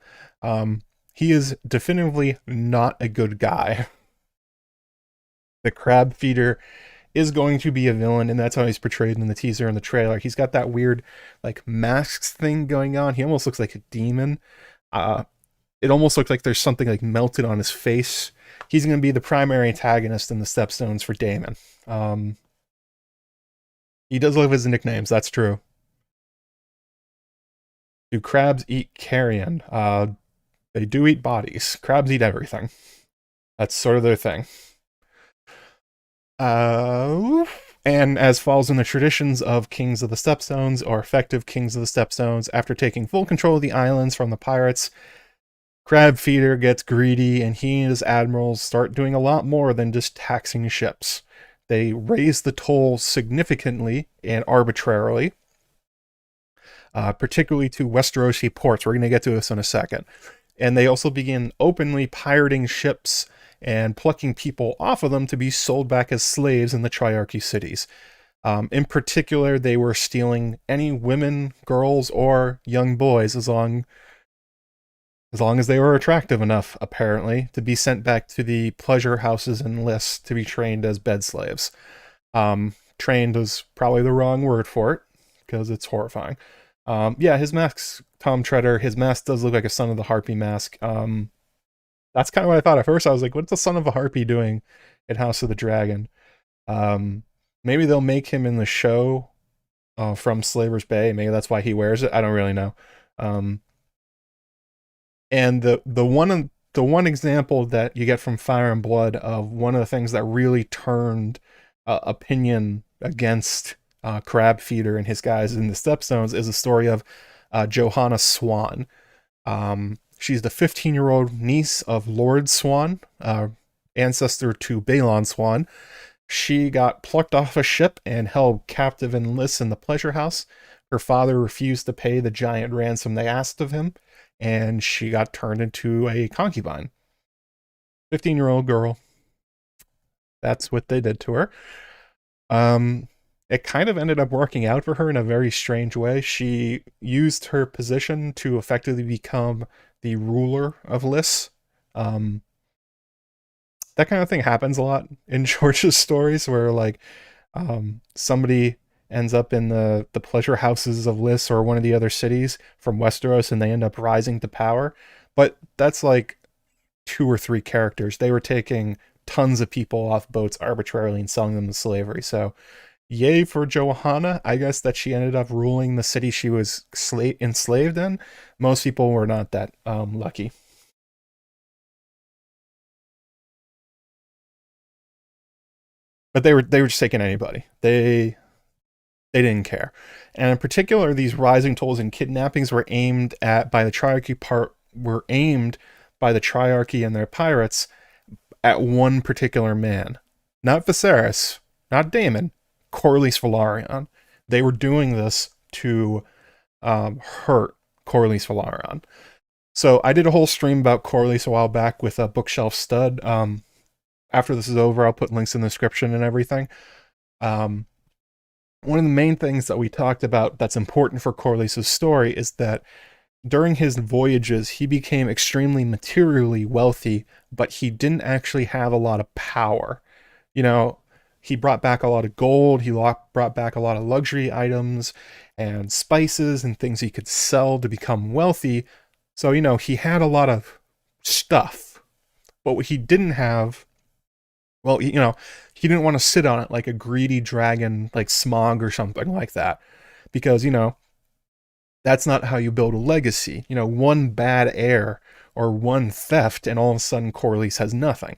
He is definitively not a good guy. The crab feeder is going to be a villain, and that's how he's portrayed in the teaser and the trailer. He's got that weird, like, masks thing going on. He almost looks like a demon. It almost looks like there's something, like, melted on his face. He's going to be the primary antagonist in the Stepstones for Daemon. He does live his nicknames, that's true. Do crabs eat carrion? They do eat bodies. Crabs eat everything. That's sort of their thing. And as falls in the traditions of Kings of the Stepstones, or effective Kings of the Stepstones, after taking full control of the islands from the pirates, Crab Feeder gets greedy, and he and his admirals start doing a lot more than just taxing ships. They raise the toll significantly and arbitrarily, particularly to Westerosi ports. We're going to get to this in a second. And they also begin openly pirating ships and plucking people off of them to be sold back as slaves in the Triarchy cities. In particular, they were stealing any women, girls, or young boys as long as they were attractive enough, apparently, to be sent back to the pleasure houses and lists to be trained as bed slaves. Trained is probably the wrong word for it, because it's horrifying. Yeah, his mask's Tom Treader. His mask does look like a Son of the Harpy mask. That's kind of what I thought at first. I was like, what's the Son of a Harpy doing in House of the Dragon? Maybe they'll make him in the show from Slaver's Bay. Maybe that's why he wears it. I don't really know. And the one example that you get from Fire and Blood of one of the things that really turned opinion against Crab Feeder and his guys in the Stepstones is the story of Johanna Swann. She's the 15-year-old niece of Lord Swann, ancestor to Balon Swann. She got plucked off a ship and held captive in lists in the pleasure house. Her father refused to pay the giant ransom they asked of him, and she got turned into a concubine. 15-year-old girl. That's what they did to her. It kind of ended up working out for her in a very strange way. She used her position to effectively become the ruler of Lys. That kind of thing happens a lot in George's stories, where like somebody ends up in the pleasure houses of Lys or one of the other cities from Westeros, and they end up rising to power. But that's like 2 or 3 characters. They were taking tons of people off boats arbitrarily and selling them to slavery. So yay for Johanna. I guess that she ended up ruling the city she was enslaved in. Most people were not that lucky. But they were just taking anybody. They didn't care. And in particular, these rising tolls and kidnappings were aimed by the Triarchy and their pirates at one particular man. Not Viserys, not Daemon, Corlys Velaryon. They were doing this to hurt Corlys Velaryon. So I did a whole stream about Corlys a while back with a Bookshelf Stud. After this is over, I'll put links in the description and everything. one of the main things that we talked about that's important for Corlys' story is that during his voyages, he became extremely materially wealthy, but he didn't actually have a lot of power. You know, he brought back a lot of gold, brought back a lot of luxury items and spices and things he could sell to become wealthy. So, he had a lot of stuff. But what he didn't have, well, he didn't want to sit on it like a greedy dragon, like Smog or something like that. Because, that's not how you build a legacy. One bad heir or one theft, and all of a sudden Corlys has nothing.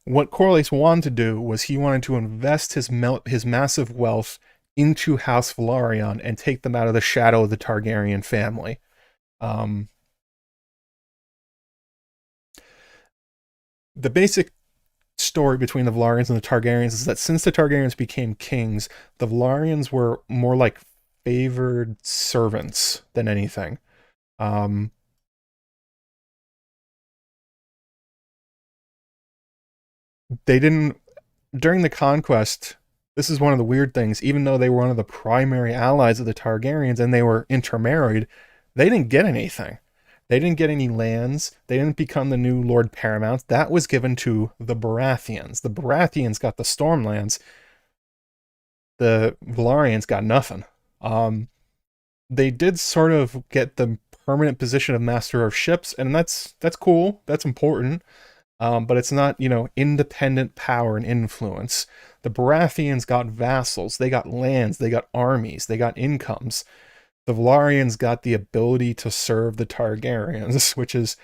What Corlys wanted to do was he wanted to invest his massive wealth into House Velaryon and take them out of the shadow of the Targaryen family. The basic story between the Vlarians and the Targaryens is that since the Targaryens became kings, the Vlarians were more like favored servants than anything. Um, they didn't, during the conquest, this is one of the weird things, even though they were one of the primary allies of the Targaryens and they were intermarried, they didn't get anything. They didn't get any lands. They didn't become the new Lord Paramount. That was given to the Baratheons. The Baratheons got the Stormlands. The Valarians got nothing. They did sort of get the permanent position of Master of Ships, and that's cool. That's important. But it's not, independent power and influence. The Baratheons got vassals. They got lands. They got armies. They got incomes. The Valarians got the ability to serve the Targaryens, which is,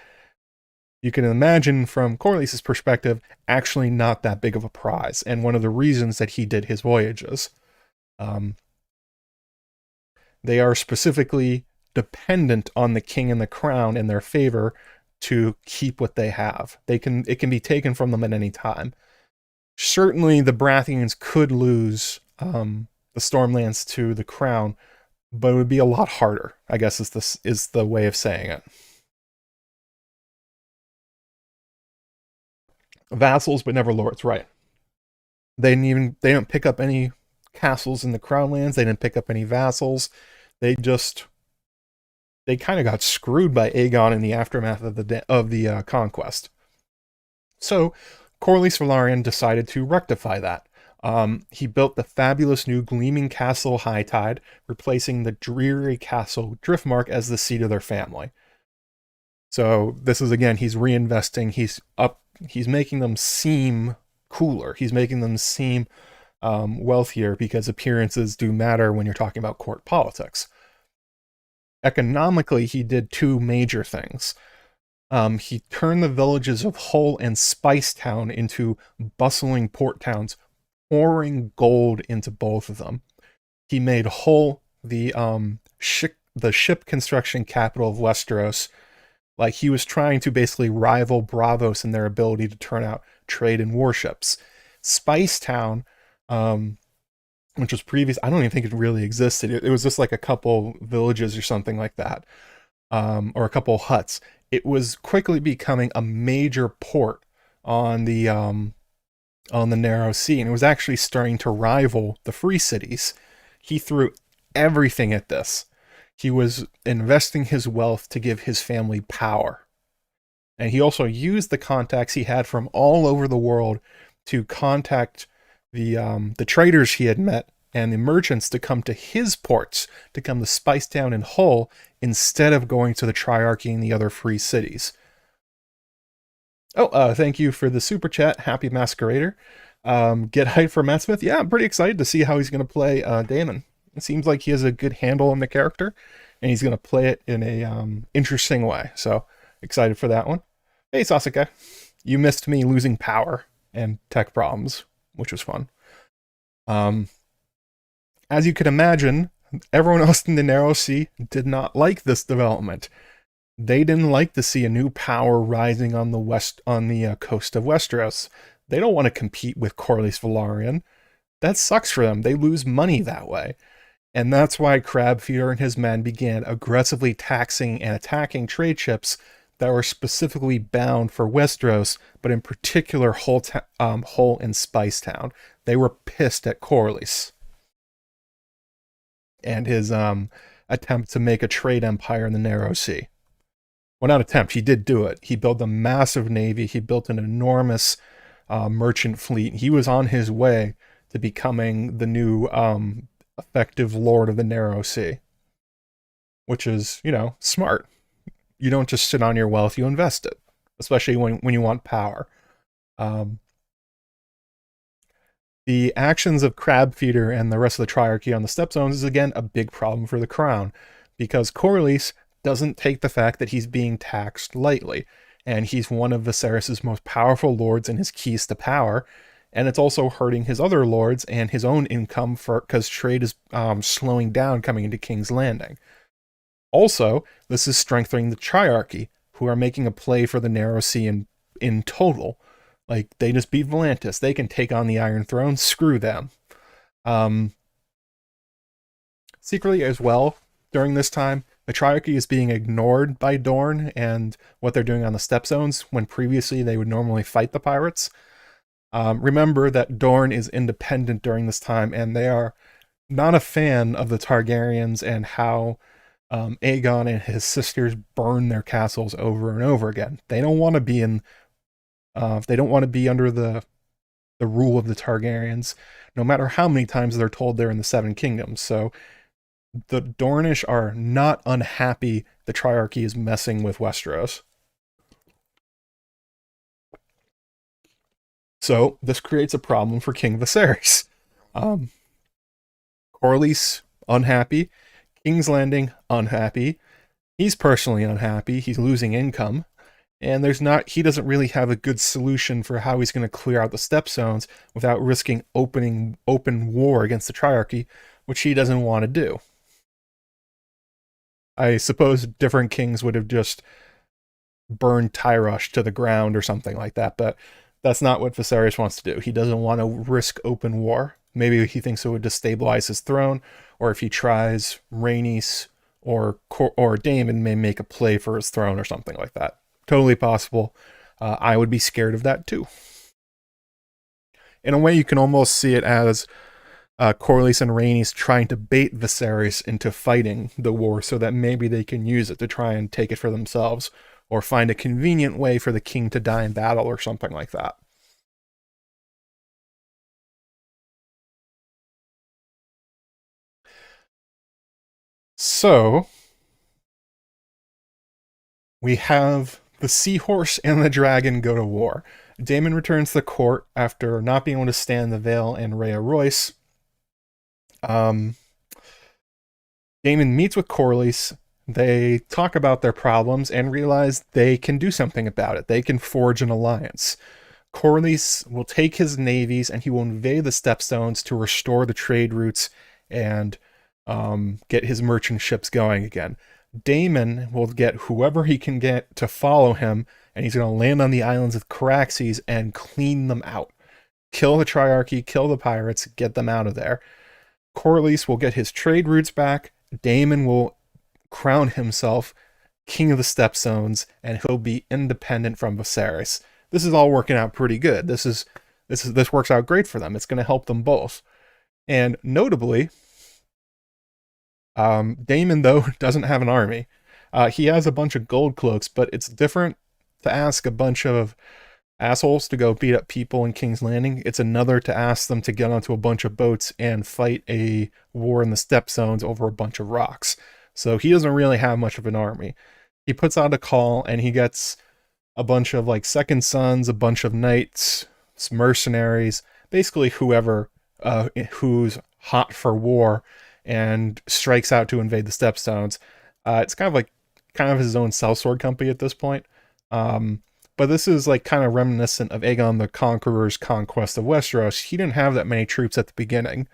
you can imagine from Corlys' perspective, actually not that big of a prize, and one of the reasons that he did his voyages. They are specifically dependent on the king and the crown in their favor to keep what they have. It can be taken from them at any time. Certainly, the Baratheons could lose the Stormlands to the crown, but it would be a lot harder, I guess is the way of saying it. Vassals, but never lords, right? They didn't pick up any castles in the crown lands. They didn't pick up any vassals. They kind of got screwed by Aegon in the aftermath of the conquest. So Corlys Velaryon decided to rectify that. He built the fabulous new gleaming castle Hightide, replacing the dreary castle Driftmark as the seat of their family. So this is, again, he's reinvesting. He's making them seem cooler. He's making them seem wealthier, because appearances do matter when you're talking about court politics. Economically, he did two major things. He turned the villages of Hull and Spicetown into bustling port towns, pouring gold into both of them. He made Hull the ship construction capital of Westeros. Like, he was trying to basically rival Braavos in their ability to turn out trade and warships. Spicetown, which was previous, I don't even think it really existed. It was just like a couple villages or something like that, or a couple huts. It was quickly becoming a major port on the narrow sea, and it was actually starting to rival the free cities. He threw everything at this. He was investing his wealth to give his family power. And he also used the contacts he had from all over the world to contact the traders he had met and the merchants to come to his ports, to come to Spicetown and Hull, instead of going to the Triarchy and the other free cities. Oh, thank you for the super chat, Happy Masquerader. Get hyped for Matt Smith. Yeah, I'm pretty excited to see how he's going to play Daemon. It seems like he has a good handle on the character, and he's going to play it in a interesting way. So, excited for that one. Hey, Sasuke. You missed me losing power and tech problems, which was fun. As you could imagine, everyone else in the Narrow Sea did not like this development. They didn't like to see a new power rising on the coast of Westeros. They don't want to compete with Corlys Velaryon. That sucks for them. They lose money that way. And that's why Crabfeeder and his men began aggressively taxing and attacking trade ships that were specifically bound for Westeros, but in particular Hull and Spicetown. They were pissed at Corlys. and his attempt to make a trade empire in the Narrow Sea. Well, not attempt, he did do it. He built a massive navy, he built an enormous merchant fleet. He was on his way to becoming the new effective lord of the Narrow Sea, which is, smart. You don't just sit on your wealth, you invest it, especially when you want power. Um, the actions of Crabfeeder and the rest of the Triarchy on the Stepstones is again a big problem for the crown, because Corlys doesn't take the fact that he's being taxed lightly, and he's one of Viserys' most powerful lords and his keys to power, and it's also hurting his other lords and his own income because trade is slowing down coming into King's Landing. Also, this is strengthening the Triarchy, who are making a play for the Narrow Sea in total. Like, they just beat Volantis. They can take on the Iron Throne. Screw them. Secretly as well, during this time, the Triarchy is being ignored by Dorne and what they're doing on the Stepstones, when previously they would normally fight the pirates. Remember that Dorne is independent during this time, and they are not a fan of the Targaryens and how Aegon and his sisters burn their castles over and over again. They don't want to be they don't want to be under the rule of the Targaryens, no matter how many times they're told they're in the Seven Kingdoms. So the Dornish are not unhappy the Triarchy is messing with Westeros. So this creates a problem for King Viserys. Corlys, unhappy. King's Landing, unhappy. He's personally unhappy. He's losing income. And he doesn't really have a good solution for how he's going to clear out the Stepstones without risking open war against the Triarchy, which he doesn't want to do. I suppose different kings would have just burned Tyrosh to the ground or something like that, but that's not what Viserys wants to do. He doesn't want to risk open war. Maybe he thinks it would destabilize his throne, or if he tries, Rhaenys or Daemon may make a play for his throne or something like that. Totally possible. I would be scared of that too. In a way, you can almost see it as Corlys and Rhaenys trying to bait Viserys into fighting the war so that maybe they can use it to try and take it for themselves, or find a convenient way for the king to die in battle or something like that. So, we have the seahorse and the dragon go to war. Daemon returns to the court after not being able to stand the Vale and Rhea Royce. Daemon meets with Corlys. They talk about their problems and realize they can do something about it. They can forge an alliance. Corlys will take his navies and he will invade the Stepstones to restore the trade routes and get his merchant ships going again. Daemon will get whoever he can get to follow him, and he's going to land on the islands of Caraxes and clean them out. Kill the Triarchy, kill the pirates, get them out of there. Corlys will get his trade routes back. Daemon will crown himself king of the Stepstones, and he'll be independent from Viserys. This is all working out pretty good. This works out great for them. It's going to help them both. And notably, Daemon, though, doesn't have an army. He has a bunch of gold cloaks, but it's different to ask a bunch of assholes to go beat up people in King's Landing. It's another to ask them to get onto a bunch of boats and fight a war in the Stepstones over a bunch of rocks. So he doesn't really have much of an army. He puts out a call, and he gets a bunch of second sons, a bunch of knights, some mercenaries, basically whoever who's hot for war, and strikes out to invade the Stepstones. It's kind of his own sellsword company at this point. But this is kind of reminiscent of Aegon the Conqueror's conquest of Westeros. He didn't have that many troops at the beginning.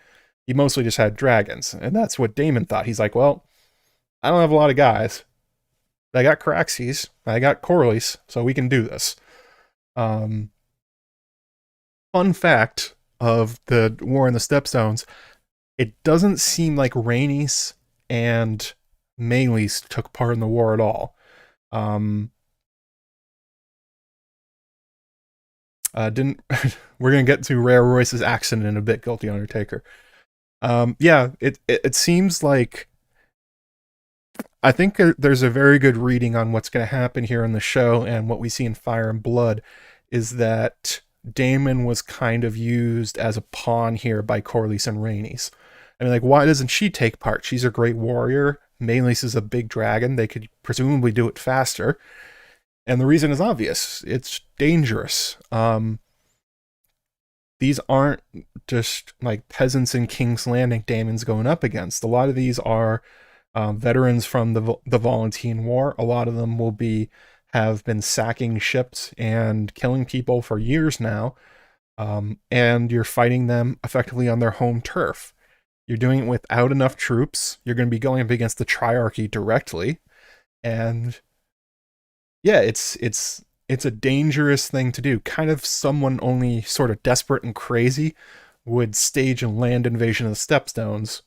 He mostly just had dragons, and that's what Daemon thought. He's like, well, I don't have a lot of guys. I got Caraxes, I got Corlys, so we can do this. Fun fact of the war in the Stepstones, it doesn't seem like Rhaenys and Meleys took part in the war at all. We're gonna get to Rhea Royce's accident in a bit, Guilty Undertaker. Yeah, it seems like I think there's a very good reading on what's going to happen here in the show, and what we see in Fire and Blood is that Daemon was kind of used as a pawn here by Corlys and Rhaenys. I mean, like, why doesn't she take part? She's a great warrior. Maelys is a big dragon. They could presumably do it faster. And the reason is obvious. It's dangerous. These aren't just like peasants in King's Landing Daemon's going up against. A lot of these are veterans from the Volantene War. A lot of them will be have been sacking ships and killing people for years now, and you're fighting them effectively on their home turf. You're doing it without enough troops. You're going to be going up against the Triarchy directly, and yeah, it's a dangerous thing to do. Kind of someone only sort of desperate and crazy would stage a land invasion of the Stepstones,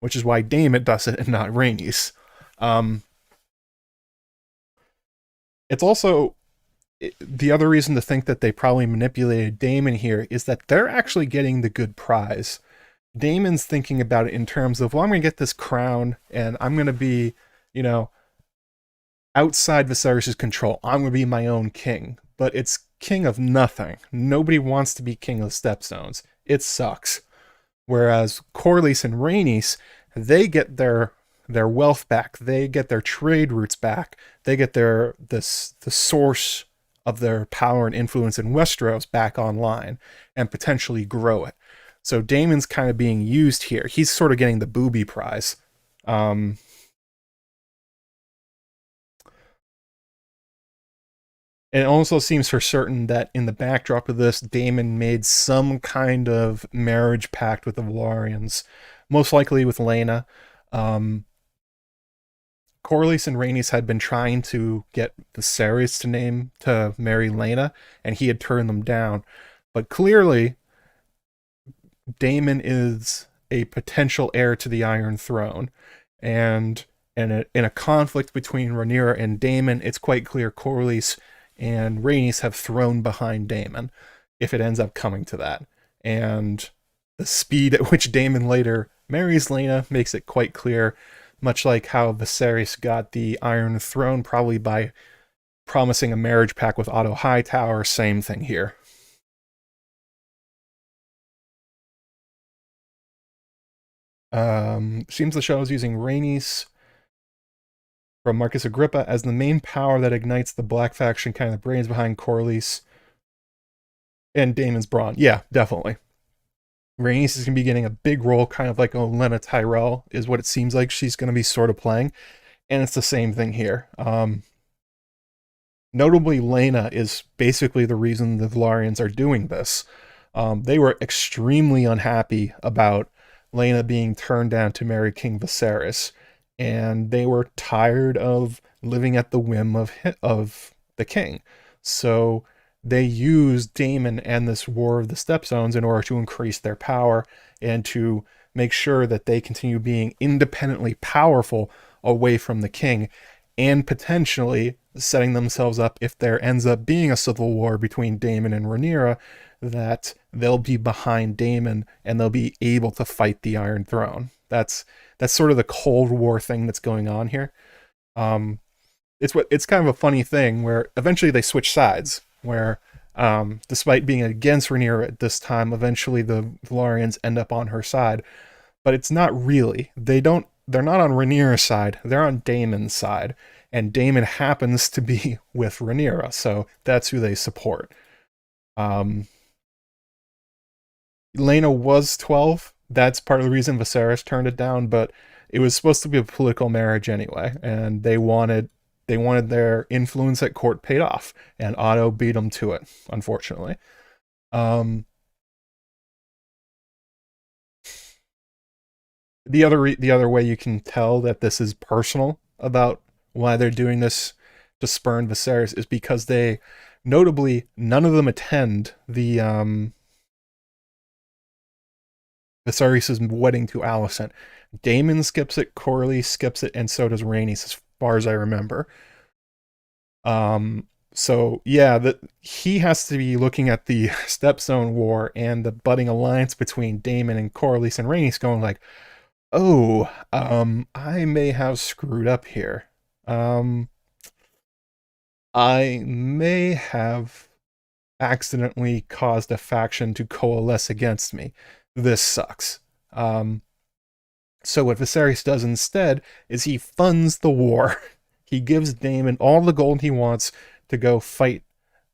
which is why Daemon does it and not Rhaenys. Um, it's also the other reason to think that they probably manipulated Daemon here is that they're actually getting the good prize. Daemon's thinking about it in terms of, well, I'm going to get this crown and I'm going to be, you know, outside Viserys' control. I'm going to be my own king. But it's king of nothing. Nobody wants to be king of the Stepstones. It sucks. Whereas Corlys and Rhaenys, they get their wealth back. They get their trade routes back. They get the source of their power and influence in Westeros back online and potentially grow it. So Daemon's kind of being used here. He's sort of getting the booby prize. Um, And it also seems for certain that in the backdrop of this, Daemon made some kind of marriage pact with the Vlarians, most likely with Laena. Um, Corlys and Rhaenys had been trying to get Viserys to marry Laena, and he had turned them down. But clearly, Daemon is a potential heir to the Iron Throne, and in a conflict between Rhaenyra and Daemon, it's quite clear Corlys and Rhaenys have thrown behind Daemon, if it ends up coming to that. And the speed at which Daemon later marries Laena makes it quite clear, much like how Viserys got the Iron Throne, probably by promising a marriage pact with Otto Hightower. Same thing here. Seems the show is using Rhaenys from Marcus Agrippa as the main power that ignites the Black faction, kind of the brains behind Corlys and Daemon's brawn. Yeah, definitely. Rhaenys is going to be getting a big role, kind of like Olenna Tyrell is what it seems like she's going to be sort of playing. And it's the same thing here. Notably, Laena is basically the reason the Vlarians are doing this. They were extremely unhappy about Laena being turned down to marry King Viserys, and they were tired of living at the whim of the king. So they used Daemon and this War of the Stepstones in order to increase their power and to make sure that they continue being independently powerful away from the king, and potentially setting themselves up, if there ends up being a civil war between Daemon and Rhaenyra, that they'll be behind Daemon and they'll be able to fight the Iron Throne. That's sort of the Cold War thing that's going on here. It's kind of a funny thing where eventually they switch sides. Where despite being against Rhaenyra at this time, eventually the Valarians end up on her side. But it's not really. They're not on Rhaenyra's side. They're on Daemon's side, and Daemon happens to be with Rhaenyra, so that's who they support. Um, Lena was 12. That's part of the reason Viserys turned it down, but it was supposed to be a political marriage anyway, and they wanted their influence at court paid off, and Otto beat them to it, unfortunately. Um, the other way you can tell that this is personal about why they're doing this to spurn Viserys is because they, notably, none of them attend the Viserys' wedding to Alicent. Daemon skips it, Corlys skips it, and so does Rhaenys, as far as I remember. Um, So yeah, that he has to be looking at the Stepstone War and the budding alliance between Daemon and Corlys and Rhaenys, going like, "Oh, I may have screwed up here. Um, I may have accidentally caused a faction to coalesce against me. This sucks." So what Viserys does instead is he funds the war. He gives Daemon all the gold he wants to go fight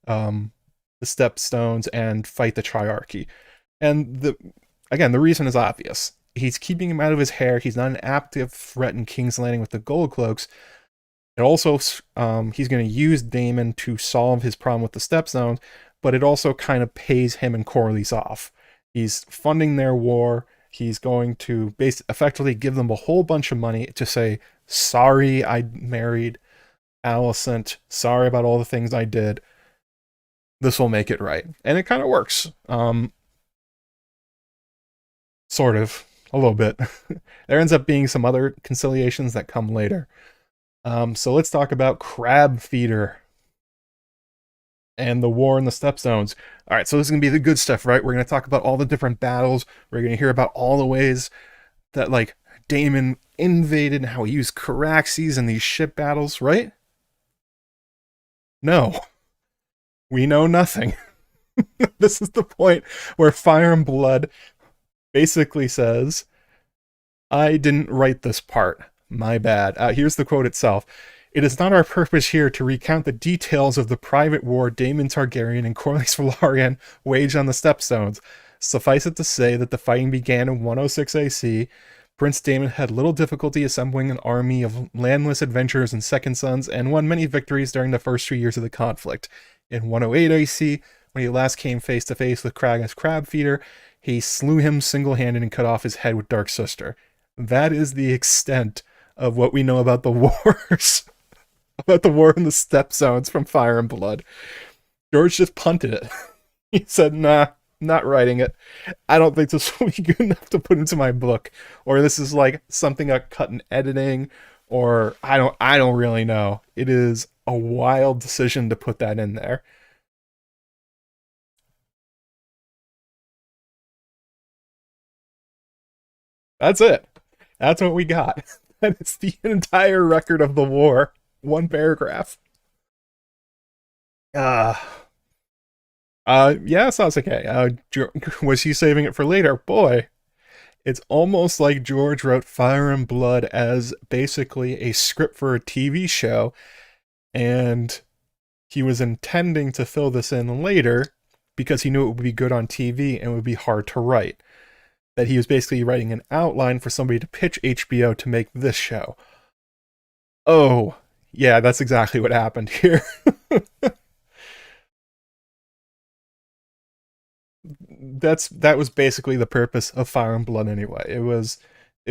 um, the Stepstones and fight the Triarchy. And the reason is obvious. He's keeping him out of his hair. He's not an active threat in King's Landing with the Gold Cloaks. And also, he's going to use Daemon to solve his problem with the Stepstones, but it also kind of pays him and Corlys off. He's funding their war. He's going to effectively give them a whole bunch of money to say, sorry, I married Alicent. Sorry about all the things I did. This will make it right. And it kind of works. Sort of. A little bit. There ends up being some other conciliations that come later. So let's talk about Crab Feeder and the war in the Stepstones. All right, so this is going to be the good stuff, right? We're going to talk about all the different battles. We're going to hear about all the ways that, like, Daemon invaded and how he used Caraxes in these ship battles, right? No. We know nothing. This is the point where Fire and Blood basically says, I didn't write this part. My bad. Here's the quote itself. It is not our purpose here to recount the details of the private war Daemon Targaryen and Corlys Velaryon waged on the Stepstones. Suffice it to say that the fighting began in 106 AC. Prince Daemon had little difficulty assembling an army of landless adventurers and second sons, and won many victories during the first 3 years of the conflict. In 108 AC, when he last came face to face with Kragn's Crab Feeder, he slew him single-handed and cut off his head with Dark Sister. That is the extent of what we know about the wars. About the war in the Stepstones from Fire and Blood. George just punted it. He said, nah, not writing it. I don't think this will be good enough to put into my book. Or this is like something I cut in editing, or I don't really know. It is a wild decision to put that in there. That's it. That's what we got. And it's the entire record of the war. One paragraph. Uh yeah, Sasuke. Was he saving it for later? Boy, it's almost like George wrote Fire and Blood as basically a script for a TV show, and he was intending to fill this in later because he knew it would be good on TV and would be hard to write. That he was basically writing an outline for somebody to pitch HBO to make this show. Oh, yeah, that's exactly what happened here. That was basically the purpose of Fire and Blood anyway. It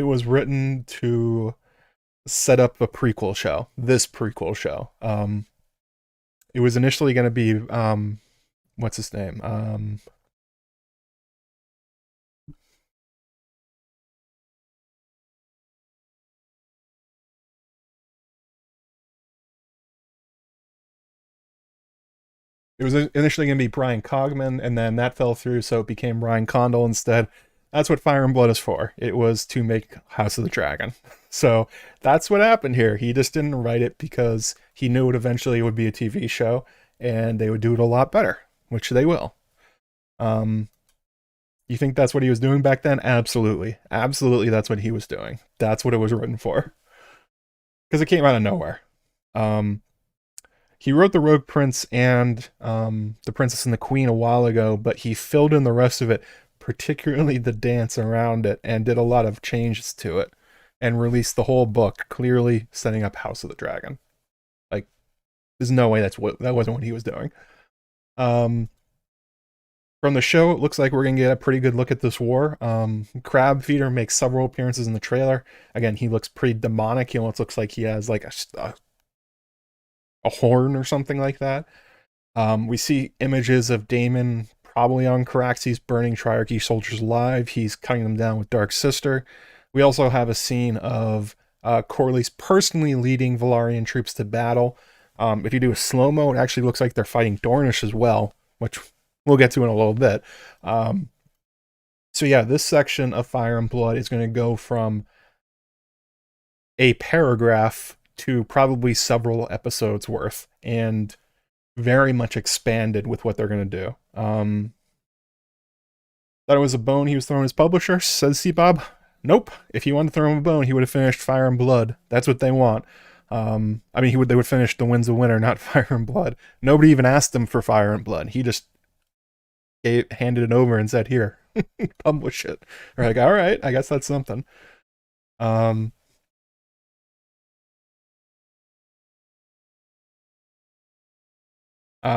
was written to set up a prequel show. This prequel show. It was initially going to be what's his name? It was initially going to be Brian Cogman, and then that fell through, so it became Ryan Condal instead. That's what Fire and Blood is for. It was to make House of the Dragon. So that's what happened here. He just didn't write it because he knew it eventually would be a TV show, and they would do it a lot better, which they will. Um, you think that's what he was doing back then? Absolutely. Absolutely, that's what he was doing. That's what it was written for. Because it came out of nowhere. Um, he wrote The Rogue Prince and The Princess and the Queen a while ago, but he filled in the rest of it, particularly the dance around it, and did a lot of changes to it, and released the whole book, clearly setting up House of the Dragon. Like, there's no way that wasn't what he was doing. Um, from the show, it looks like we're gonna get a pretty good look at this war. Crab Feeder makes several appearances in the trailer. Again, he looks pretty demonic. He almost looks like he has like a horn or something like that. We see images of Daemon probably on Caraxes burning Triarchy soldiers alive. He's cutting them down with Dark Sister. We also have a scene of Corlys personally leading Velaryon troops to battle. If you do a slow-mo, it actually looks like they're fighting Dornish as well, which we'll get to in a little bit. So yeah, this section of Fire and Blood is going to go from a paragraph to probably several episodes worth, and very much expanded with what they're going to do. Thought it was a bone he was throwing his publisher, says C-Bob. Nope. If he wanted to throw him a bone, he would have finished Fire and Blood. That's what they want. I mean, they would finish The Winds of Winter, not Fire and Blood. Nobody even asked him for Fire and Blood. He just handed it over and said, here, publish it. They're like, all right, I guess that's something.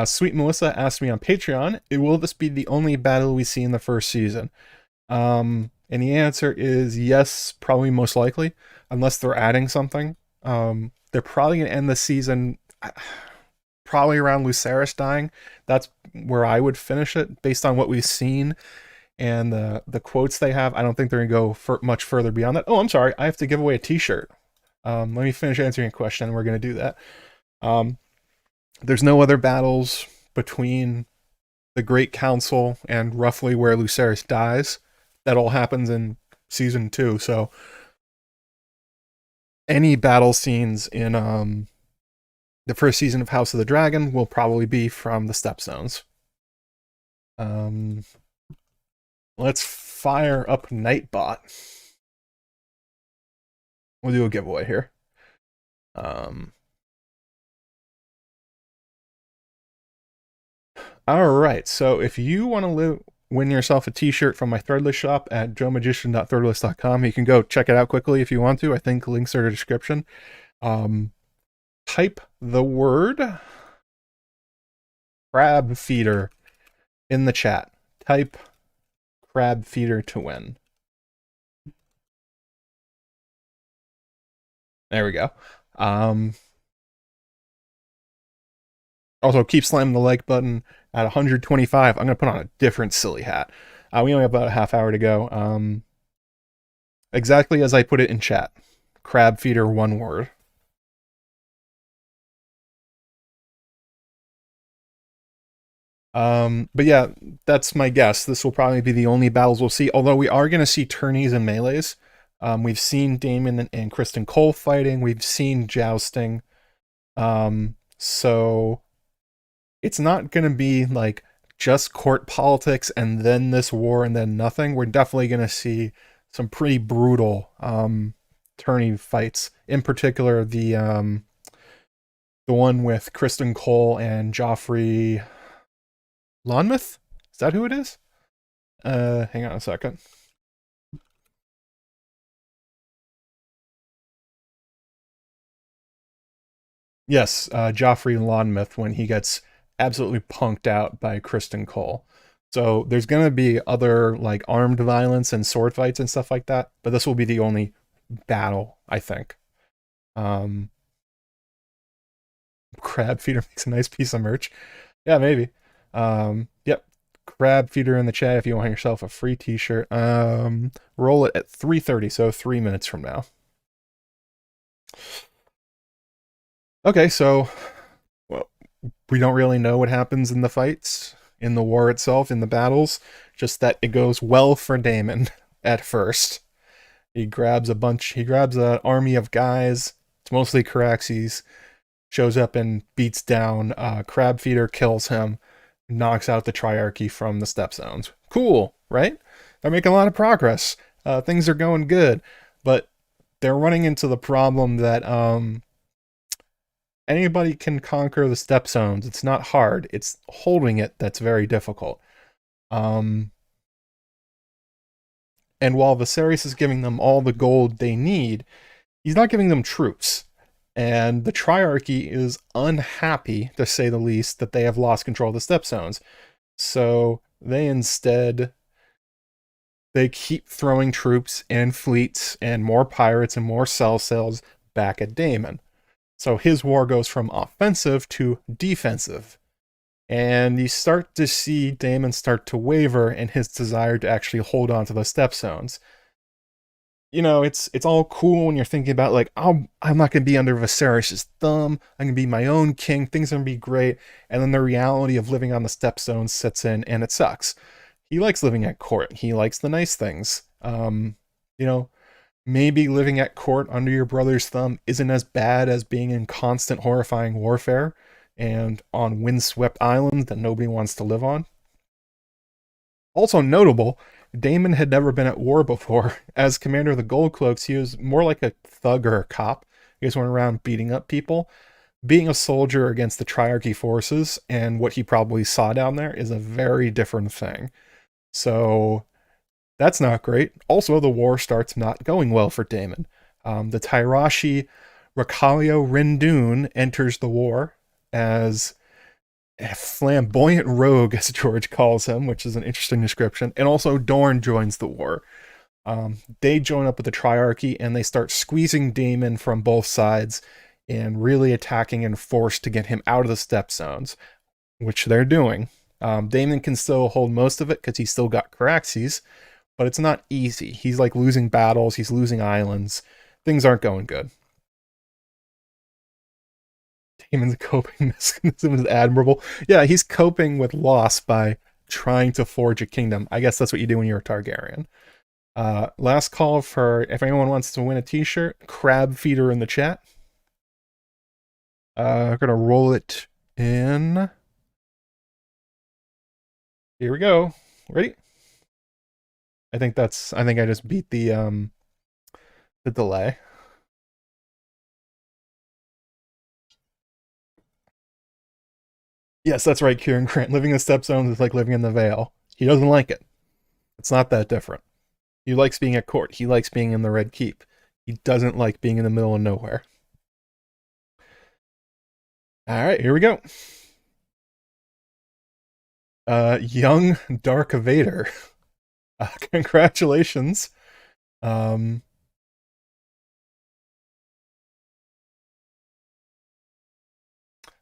Sweet Melissa asked me on Patreon, will this be the only battle we see in the first season? And the answer is yes, probably most likely, unless they're adding something. They're probably going to end the season probably around Lucerys dying. That's where I would finish it, based on what we've seen and the quotes they have. I don't think they're going to go much further beyond that. Oh, I'm sorry. I have to give away a t-shirt. Let me finish answering a question, and we're going to do that. There's no other battles between the Great Council and roughly where Lucerys dies. That all happens in season 2, so any battle scenes in the first season of House of the Dragon will probably be from the Stepstones. Let's fire up Nightbot. We'll do a giveaway here. Alright, so if you want to win yourself a t-shirt from my Threadless shop at joemagician.threadless.com, you can go check it out quickly if you want to. I think links are in the description. Type the word crab feeder in the chat. Type crab feeder to win. There we go. Also, keep slamming the like button. At 125, I'm going to put on a different silly hat. We only have about a half hour to go. Exactly as I put it in chat. Crab feeder, one word. But yeah, that's my guess. This will probably be the only battles we'll see, although we are going to see tourneys and melees. We've seen Daemon and Criston Cole fighting. We've seen jousting. So it's not going to be like just court politics and then this war and then nothing. We're definitely going to see some pretty brutal tourney fights. In particular, the one with Criston Cole and Joffrey Lonmouth? Is that who it is? Hang on a second. Yes, Joffrey Lonmouth, when he gets absolutely punked out by Criston Cole. So there's going to be other like armed violence and sword fights and stuff like that, but this will be the only battle, I think. Crab feeder makes a nice piece of merch. Yeah, maybe. Yep. Crab feeder in the chat if you want yourself a free t-shirt. Roll it at 3:30, so 3 minutes from now. Okay, so well, we don't really know what happens in the fights, in the war itself, in the battles, just that it goes well for Daemon at first. He grabs an army of guys. It's mostly Caraxes. Shows up and beats down Crab Feeder, kills him, knocks out the Triarchy from the Stepstones. Cool, right? They're making a lot of progress. Things are going good, but they're running into the problem that anybody can conquer the Stepstones. It's not hard. It's holding it that's very difficult. And while Viserys is giving them all the gold they need, he's not giving them troops. And the Triarchy is unhappy, to say the least, that they have lost control of the Stepstones. So they keep throwing troops and fleets and more pirates and more cell cells back at Daemon. So his war goes from offensive to defensive. And you start to see Daemon start to waver in his desire to actually hold on to the Stepstones. it's all cool when you're thinking about like, I'm not gonna be under Viserys' thumb. I'm gonna be my own king. Things are gonna be great. And then the reality of living on the Stepstones sets in, and it sucks. He likes living at court. He likes the nice things. You know, maybe living at court under your brother's thumb isn't as bad as being in constant horrifying warfare and on windswept islands that nobody wants to live on. Also notable, Damon had never been at war before. As commander of the Gold Cloaks, he was more like a thug or a cop. He just went around beating up people. Being a soldier against the Triarchy forces and what he probably saw down there is a very different thing. So that's not great. Also, the war starts not going well for Daemon. The Tyrashi Racalio Rindoon enters the war as a flamboyant rogue, as George calls him, which is an interesting description. And also, Dorne joins the war. They join up with the Triarchy and they start squeezing Daemon from both sides and really attacking in force to get him out of the Stepstones, which they're doing. Daemon can still hold most of it because he's still got Caraxes, but it's not easy. He's like losing battles, he's losing islands. Things aren't going good. Daemon's coping mechanism is admirable. Yeah, he's coping with loss by trying to forge a kingdom. I guess that's what you do when you're a Targaryen. Last call for if anyone wants to win a t-shirt, crab feeder in the chat. I'm gonna roll it in. Here we go. Ready? I think I just beat the delay. Yes, that's right, Kieran Grant. Living in the Stepstones is like living in the Vale. He doesn't like it. It's not that different. He likes being at court. He likes being in the Red Keep. He doesn't like being in the middle of nowhere. All right, here we go. Young Dark Vader. Congratulations.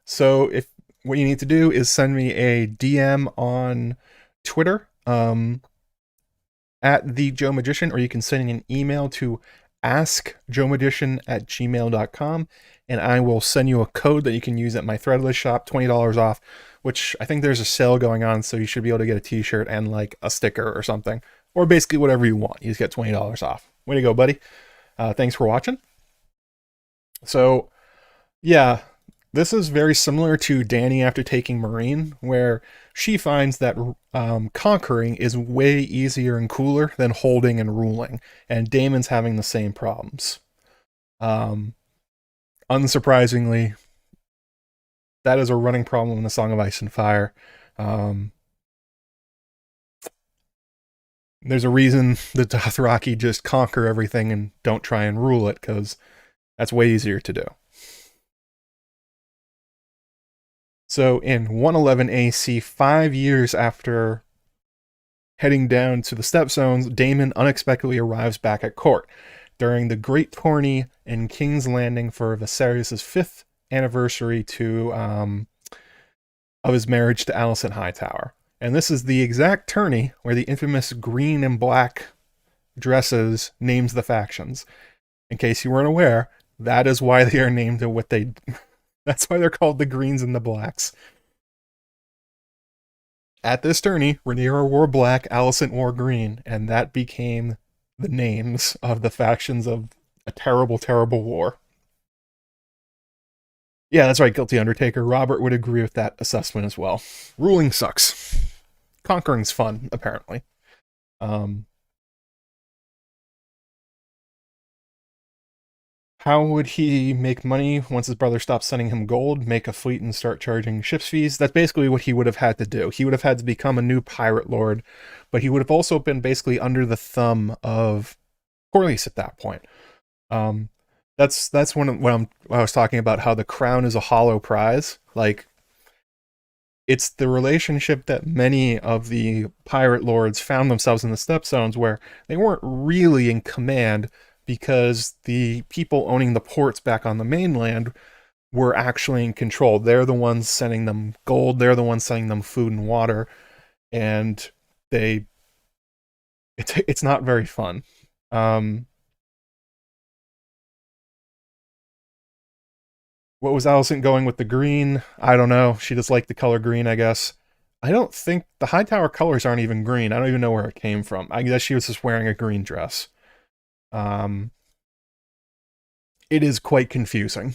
So if what you need to do is send me a DM on Twitter, at the Joe Magician, or you can send an email to AskJoeMagician@gmail.com, and I will send you a code that you can use at my Threadless shop, $20 off, which I think there's a sale going on, so you should be able to get a t-shirt and like a sticker or something, or basically whatever you want. You just get $20 off. Way to go, buddy. Thanks for watching. So, yeah, this is very similar to Dany after taking Meereen, where she finds that conquering is way easier and cooler than holding and ruling, and Daemon's having the same problems. Unsurprisingly, that is a running problem in the Song of Ice and Fire. There's a reason the Dothraki just conquer everything and don't try and rule it, because that's way easier to do. So in 111 AC, 5 years after heading down to the Stepstones, Daemon unexpectedly arrives back at court during the Great Tourney in King's Landing for Viserys' 5th anniversary of his marriage to Alicent Hightower. And this is the exact tourney where the infamous green and black dresses names the factions. In case you weren't aware, that is why they are named what they... That's why they're called the Greens and the Blacks. At this tourney, Rhaenyra wore black, Alicent wore green, and that became the names of the factions of a terrible, terrible war. Yeah, that's right, Guilty Undertaker. Robert would agree with that assessment as well. Ruling sucks. Conquering's fun, apparently. How would he make money once his brother stopped sending him gold, make a fleet and start charging ships fees? That's basically what he would have had to do. He would have had to become a new pirate lord, but he would have also been basically under the thumb of Corlys at that point. That's when I was talking about how the crown is a hollow prize. Like, it's the relationship that many of the pirate lords found themselves in the Stepstones, where they weren't really in command, because the people owning the ports back on the mainland were actually in control. They're the ones sending them gold, they're the ones sending them food and water, and it's not very fun. What was Alicent going with the green? I don't know. She just liked the color green, I guess. I don't think the Hightower colors aren't even green. I don't even know where it came from. I guess she was just wearing a green dress. Um, it is quite confusing.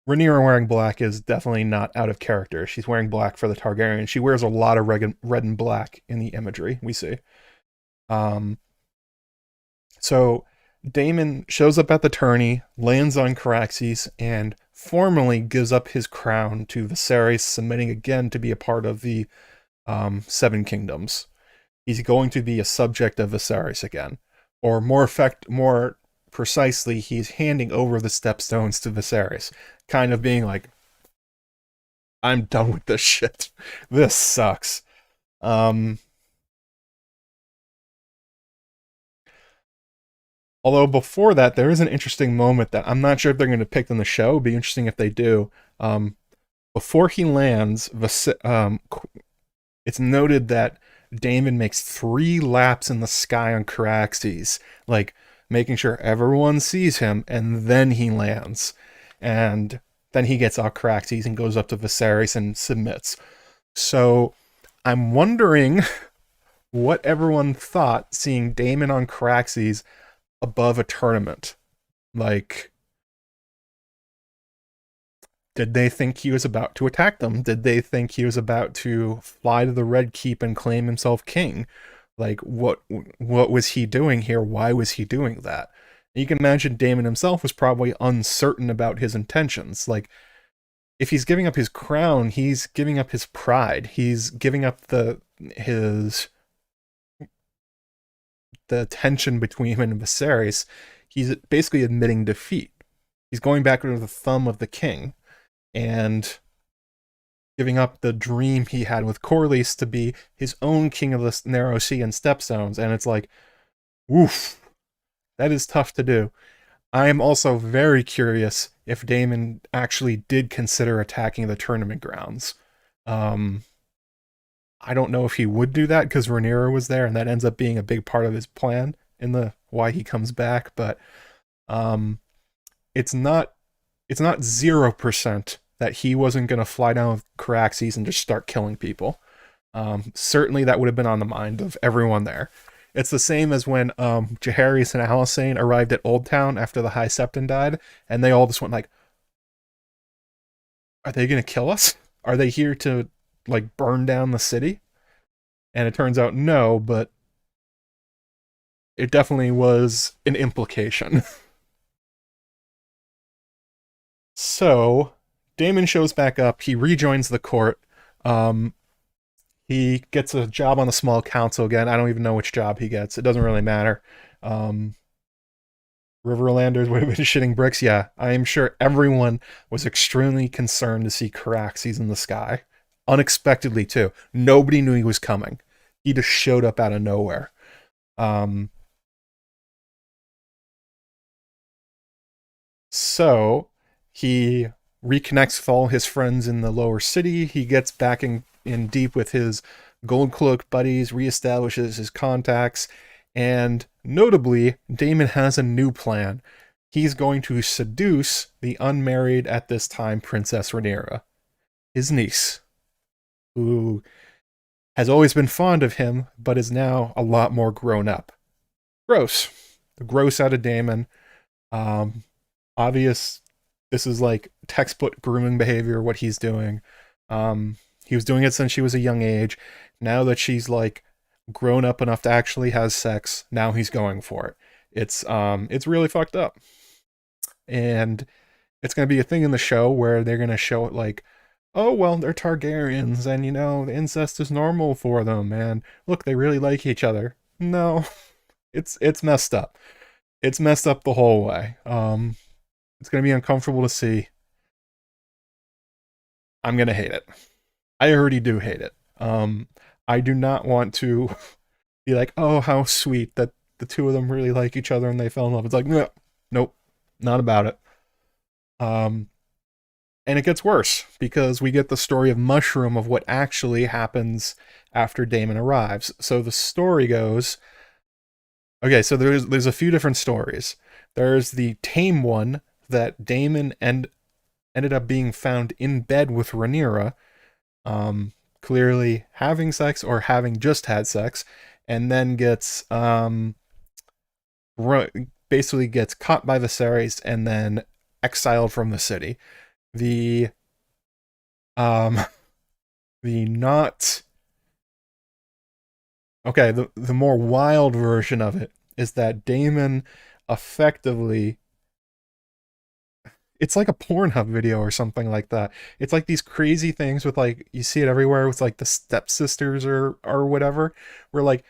Rhaenyra wearing black is definitely not out of character. She's wearing black for the Targaryen. She wears a lot of red and black in the imagery we see. Um, so Daemon shows up at the tourney, lands on Caraxes, and formally gives up his crown to Viserys, submitting again to be a part of the Seven Kingdoms. He's going to be a subject of Viserys again, or more precisely, he's handing over the Stepstones to Viserys, kind of being like, "I'm done with this shit. This sucks." Although before that, there is an interesting moment that I'm not sure if they're going to pick in the show. It'd be interesting if they do. Before he lands, it's noted that Daemon makes 3 laps in the sky on Caraxes, like making sure everyone sees him, and then he lands. And then he gets off Caraxes and goes up to Viserys and submits. So I'm wondering what everyone thought seeing Daemon on Caraxes above a tournament. Like, did they think he was about to attack them? Did they think he was about to fly to the Red Keep and claim himself king? Like, what was he doing here? Why was he doing that? And you can imagine Daemon himself was probably uncertain about his intentions. Like, if he's giving up his crown, he's giving up his pride. He's giving up the tension between him and Viserys. He's basically admitting defeat. He's going back to the thumb of the king and giving up the dream he had with Corlys to be his own king of the Narrow Sea and Stepstones. And it's like, woof, that is tough to do. I am also very curious if Daemon actually did consider attacking the tournament grounds. I don't know if he would do that because Rhaenyra was there, and that ends up being a big part of his plan in the why he comes back. But it's not 0% that he wasn't going to fly down with Caraxes and just start killing people. Certainly that would have been on the mind of everyone there. It's the same as when Jaehaerys and Alysanne arrived at Old Town after the High Septon died, and they all just went like, "Are they going to kill us? Are they here to like burn down the city?" And it turns out no, but it definitely was an implication. So Daemon shows back up. He rejoins the court. He gets a job on the small council again. I don't even know which job he gets. It doesn't really matter. Riverlanders would have been shitting bricks. Yeah, I am sure everyone was extremely concerned to see Caraxes in the sky. Unexpectedly, too. Nobody knew he was coming. He just showed up out of nowhere. So he reconnects with all his friends in the lower city. He gets back in deep with his Gold Cloak buddies, reestablishes his contacts, and notably, Daemon has a new plan. He's going to seduce the unmarried at this time Princess Rhaenyra, his niece, who has always been fond of him, but is now a lot more grown up. Gross. The gross out of Daemon. Obvious, this is like textbook grooming behavior, what he's doing. He was doing it since she was a young age. Now that she's like grown up enough to actually have sex, now he's going for it. It's really fucked up. And it's going to be a thing in the show where they're going to show it like, oh, well, they're Targaryens, and, you know, incest is normal for them, and look, they really like each other. No, it's messed up. It's messed up the whole way. It's going to be uncomfortable to see. I'm going to hate it. I already do hate it. I do not want to be like, oh, how sweet that the two of them really like each other and they fell in love. It's like, nope, not about it. And it gets worse because we get the story of Mushroom of what actually happens after Daemon arrives. So the story goes, okay, so there's a few different stories. There's the tame one that Daemon and ended up being found in bed with Rhaenyra, clearly having sex or having just had sex, and then gets basically gets caught by Viserys and then exiled from the city. The um the not okay, the more wild version of it is that Daemon effectively, it's like a Pornhub video or something like that. It's like these crazy things with, like, you see it everywhere with like the stepsisters or whatever, where like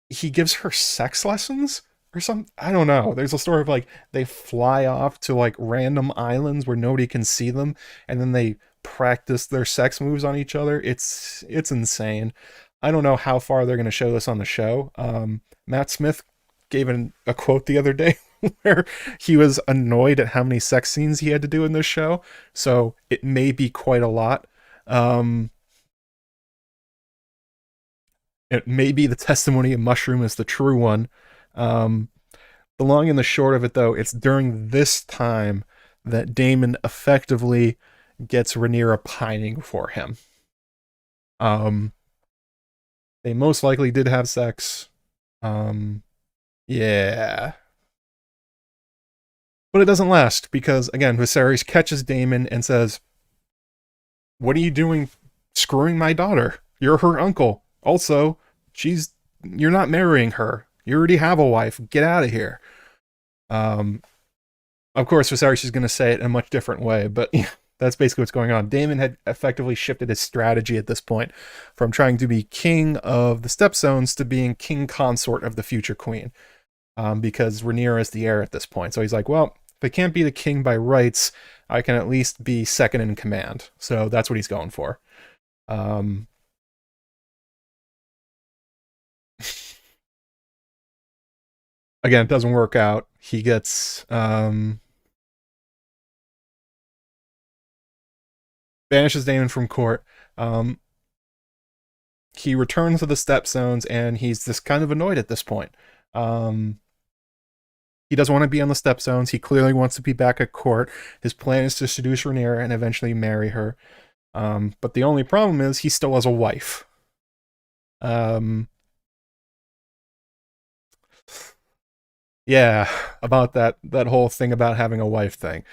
he gives her sex lessons or something. I don't know. There's a story of like they fly off to like random islands where nobody can see them, and then they practice their sex moves on each other. It's insane. I don't know how far they're going to show this on the show. Matt Smith gave a quote the other day where he was annoyed at how many sex scenes he had to do in this show. So it may be quite a lot. Um, it may be the testimony of Mushroom is the true one. Um, the long and the short of it, though, it's during this time that Daemon effectively gets Rhaenyra pining for him. They most likely did have sex. Yeah. But it doesn't last because, again, Viserys catches Daemon and says, "What are you doing screwing my daughter? You're her uncle. Also, you're not marrying her. You already have a wife. Get out of here." Um, of course, Viserys is going to say it in a much different way, but that's basically what's going on. Daemon had effectively shifted his strategy at this point from trying to be king of the Stepstones to being king consort of the future queen, because Rhaenyra is the heir at this point. So he's like, well, if I can't be the king by rights, I can at least be second in command. So that's what he's going for. Again, it doesn't work out. He gets banishes Daemon from court. He returns to the Stepstones, and he's just kind of annoyed at this point. He doesn't want to be on the Stepstones. He clearly wants to be back at court. His plan is to seduce Rhaenyra and eventually marry her. But the only problem is he still has a wife. Yeah, about that whole thing about having a wife thing.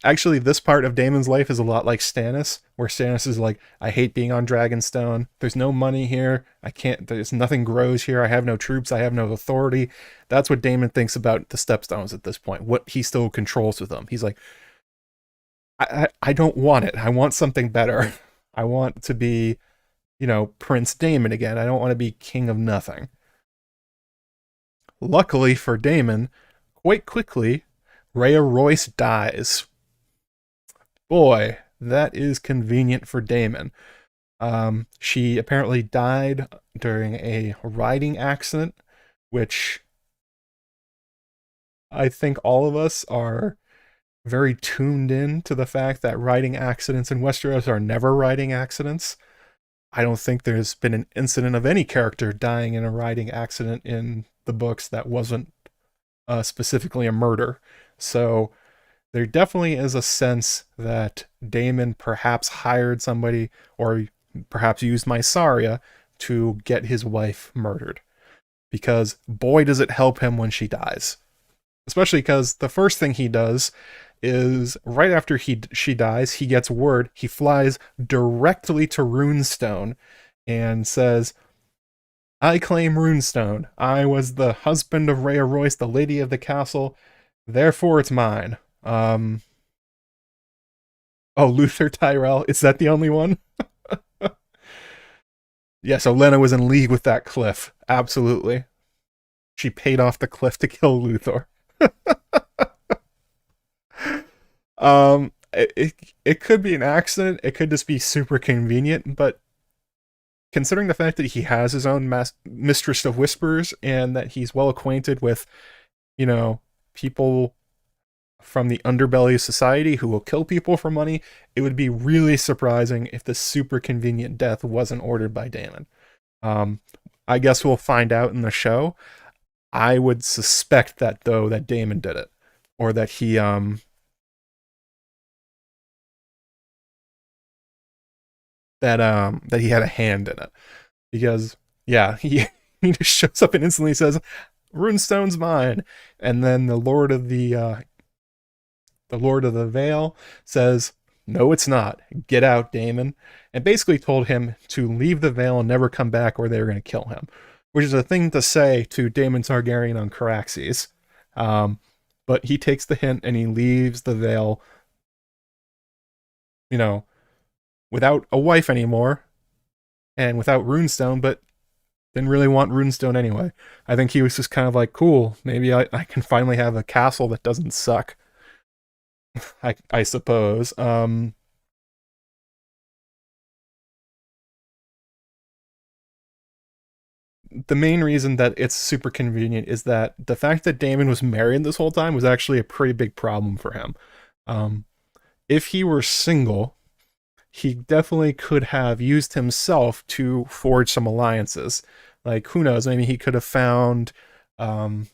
Actually, this part of Daemon's life is a lot like Stannis, where Stannis is like, I hate being on Dragonstone. There's no money here. There's nothing grows here. I have no troops. I have no authority. That's what Daemon thinks about the Stepstones at this point, what he still controls with them. He's like, I don't want it. I want something better. I want to be, Prince Daemon again. I don't want to be king of nothing. Luckily for Daemon, quite quickly, Rhea Royce dies. Boy, that is convenient for Daemon. She apparently died during a riding accident, which I think all of us are very tuned in to the fact that riding accidents in Westeros are never riding accidents. I don't think there's been an incident of any character dying in a riding accident in the books that wasn't specifically a murder. So there definitely is a sense that Daemon perhaps hired somebody or perhaps used Mysaria to get his wife murdered. Because boy, does it help him when she dies. Especially because the first thing he does is right after she dies, he gets word. He flies directly to Runestone and says, I claim Runestone. I was the husband of Rhea Royce, the lady of the castle. Therefore, it's mine. Oh, Luther Tyrell. Is that the only one? Yeah, so Lena was in league with that cliff. Absolutely. She paid off the cliff to kill Luthor. It could be an accident. It could just be super convenient, but considering the fact that he has his own Mistress of Whispers and that he's well acquainted with, people from the underbelly of society who will kill people for money, it would be really surprising if the super convenient death wasn't ordered by Daemon. I guess we'll find out in the show. I would suspect that, though, that Daemon did it. Or that he that he had a hand in it. Because yeah, he just shows up and instantly says, "Runestone's mine," and then the Lord of the Vale says, "No, it's not. Get out, Daemon," and basically told him to leave the Vale and never come back, or they were going to kill him, which is a thing to say to Daemon Targaryen on Caraxes. But he takes the hint and he leaves the Vale, you know, without a wife anymore and without Runestone, but didn't really want Runestone anyway. I think he was just kind of like, cool, maybe I can finally have a castle that doesn't suck. I suppose. The main reason that it's super convenient is that the fact that Daemon was married this whole time was actually a pretty big problem for him. Um, if he were single, he definitely could have used himself to forge some alliances. Like, who knows, maybe he could have found, um,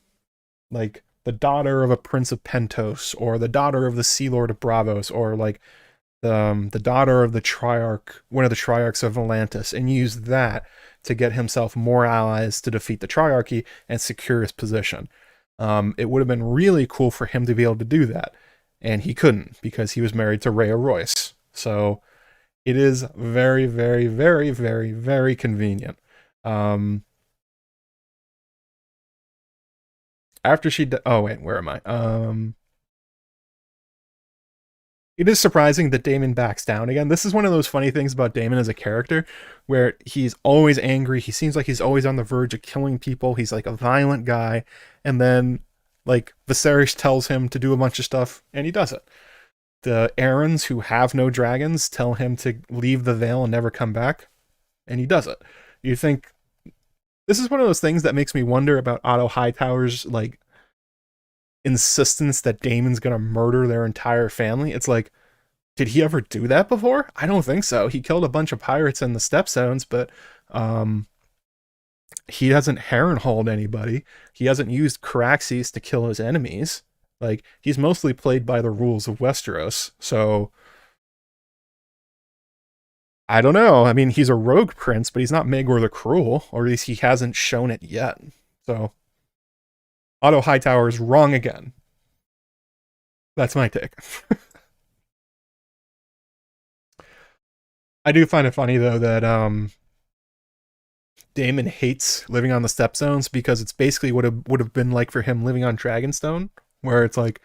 like, the daughter of a prince of Pentos, or the daughter of the Sea Lord of Bravos, or like the daughter of the Triarch, one of the Triarchs of Atlantis, and use that to get himself more allies to defeat the Triarchy and secure his position. It would have been really cool for him to be able to do that, and he couldn't because he was married to Rhea Royce. So it is very, very, very, very, very convenient. Um, After oh wait, where am I? It is surprising that Daemon backs down again. This is one of those funny things about Daemon as a character, where he's always angry. He seems like he's always on the verge of killing people. He's like a violent guy, and then like Viserys tells him to do a bunch of stuff, and he does it. The Arryns, who have no dragons, tell him to leave the Vale and never come back, and he does it. You think this is one of those things that makes me wonder about Otto Hightower's like insistence that Daemon's gonna murder their entire family. It's like, did he ever do that before? I don't think so. He killed a bunch of pirates in the Stepstones, but he hasn't Harrenhaled anybody. He hasn't used Caraxes to kill his enemies. Like, he's mostly played by the rules of Westeros. So I don't know. I mean, he's a rogue prince, but he's not Maegor the Cruel, or at least he hasn't shown it yet. So Otto Hightower is wrong again. That's my take. I do find it funny though that Daemon hates living on the Stepstones because it's basically what it would have been like for him living on Dragonstone, where it's like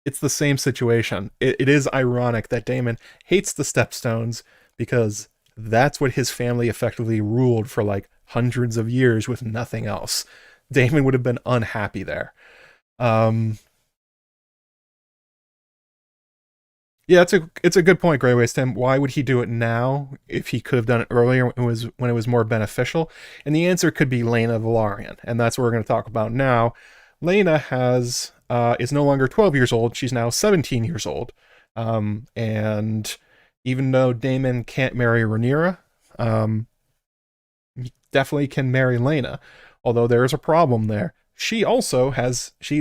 it's the same situation. It is ironic that Daemon hates the Stepstones because that's what his family effectively ruled for like hundreds of years with nothing else. Daemon would have been unhappy there. Um, yeah, it's a good point, Greyways Tim. Why would he do it now if he could have done it earlier when it was more beneficial? And the answer could be Laena Velaryon, and that's what we're going to talk about now. Laena is no longer 12 years old; she's now 17 years old. And even though Daemon can't marry Rhaenyra, he definitely can marry Laena. Although there is a problem there. She's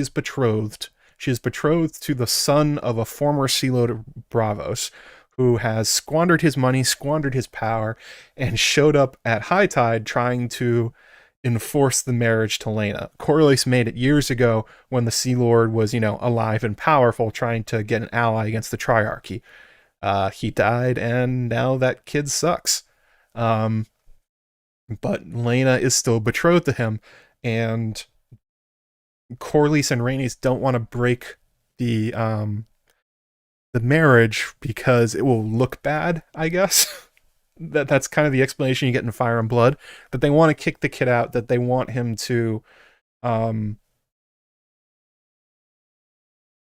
betrothed. She is betrothed to the son of a former Sea Lord of Bravos, who has squandered his money, squandered his power, and showed up at high tide trying to enforce the marriage to Laena. Corlys made it years ago when the Sea Lord was, alive and powerful, trying to get an ally against the Triarchy. He died, and now that kid sucks. But Laena is still betrothed to him, and Corlys and Rhaenys don't want to break the marriage because it will look bad, I guess. That's kind of the explanation you get in Fire and Blood. That they want to kick the kid out, that they want him to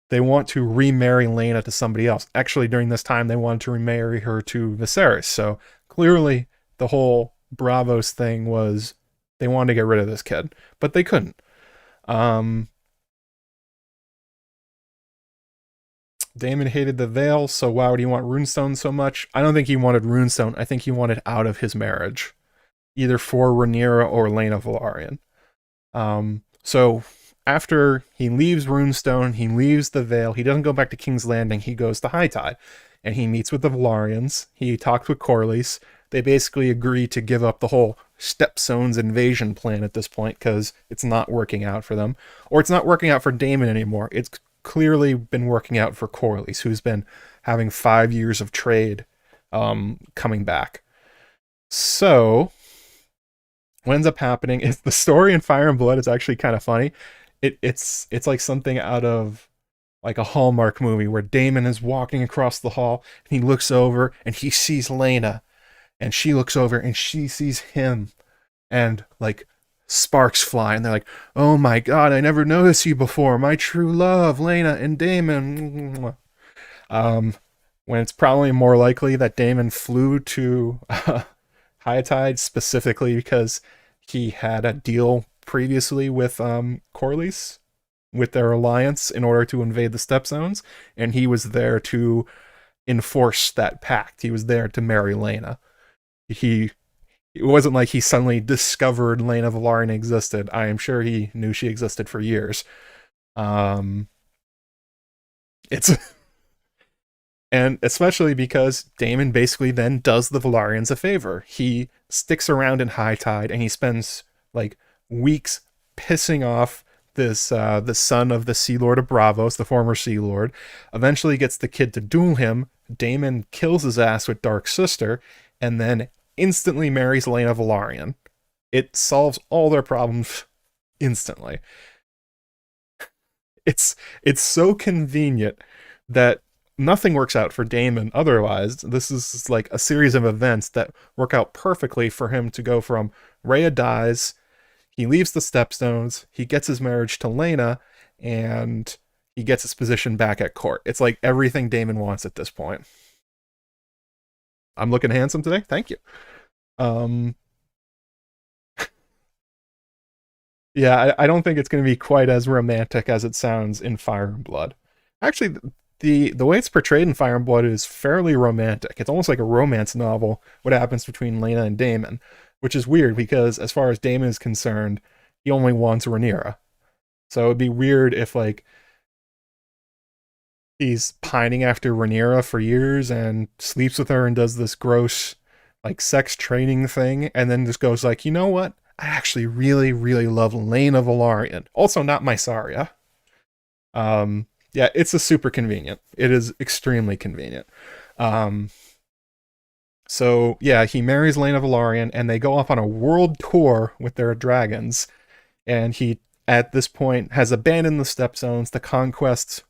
they want to remarry Laena to somebody else. Actually, during this time, they wanted to remarry her to Viserys. So clearly, the whole Bravos thing was they wanted to get rid of this kid, but they couldn't. Daemon hated the Vale, so why would he want Runestone so much? I don't think he wanted Runestone. I think he wanted out of his marriage, either for Rhaenyra or Laena Velaryon. So after he leaves Runestone, he leaves the Vale. He doesn't go back to King's Landing. He goes to High Tide, and he meets with the Vlarians. He talks with Corlys. they basically agree to give up the whole Stepstones invasion plan at this point because it's not working out for them. Or it's not working out for Daemon anymore. It's clearly been working out for Corlys, who's been having 5 years of trade coming back. So what ends up happening is the story in Fire and Blood is actually kind of funny. It's like something out of like a Hallmark movie where Damon is walking across the hall and he looks over and he sees Lena, and she looks over and she sees him, and like sparks fly and they're like, "Oh my god, I never noticed you before, my true love, Lena and Damon." When it's probably more likely that Damon flew to High Tide specifically because he had a deal previously with Corlys, with their alliance, in order to invade the Stepstones, and he was there to enforce that pact. He was there to marry Lena. He It wasn't like he suddenly discovered Lena Velaryon existed. I am sure he knew she existed for years. Um, it's And especially because Daemon basically then does the Vlarians a favor. He sticks around in High Tide and he spends like weeks pissing off this the son of the Sea Lord of Bravos, the former Sea Lord. Eventually gets the kid to duel him. Daemon kills his ass with Dark Sister, and then instantly marries Lena Velaryon. It solves all their problems instantly. It's so convenient that nothing works out for Daemon otherwise. This is like a series of events that work out perfectly for him to go from Rhea dies, he leaves the Stepstones, he gets his marriage to Lena, and he gets his position back at court. It's like everything Daemon wants at this point. I'm looking handsome today. Thank you. Um, yeah, I don't think it's going to be quite as romantic as it sounds in Fire and Blood. Actually, the way it's portrayed in Fire and Blood is fairly romantic. It's almost like a romance novel, what happens between Lena and Daemon, which is weird because as far as Daemon is concerned, he only wants Rhaenyra. So it'd be weird if like he's pining after Rhaenyra for years and sleeps with her and does this gross like sex training thing, and then just goes like, you know what? I actually really, really love Lena Velaryon. Also not Mysaria. Yeah, it's a super convenient. It is extremely convenient. Um, so yeah, he marries Lena Velaryon, and they go off on a world tour with their dragons. And he, at this point, has abandoned the Stepstones. The conquest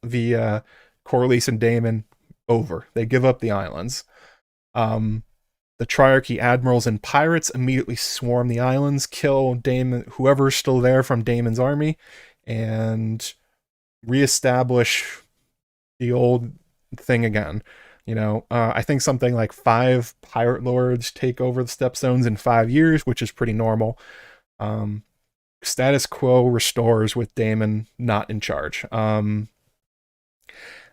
via Corlys and Daemon over. They give up the islands. The Triarchy admirals and pirates immediately swarm the islands, kill Daemon, whoever's still there from Daemon's army, and reestablish the old thing again. I think something like 5 pirate lords take over the Stepstones in 5 years, which is pretty normal. Status quo restores with Daemon not in charge.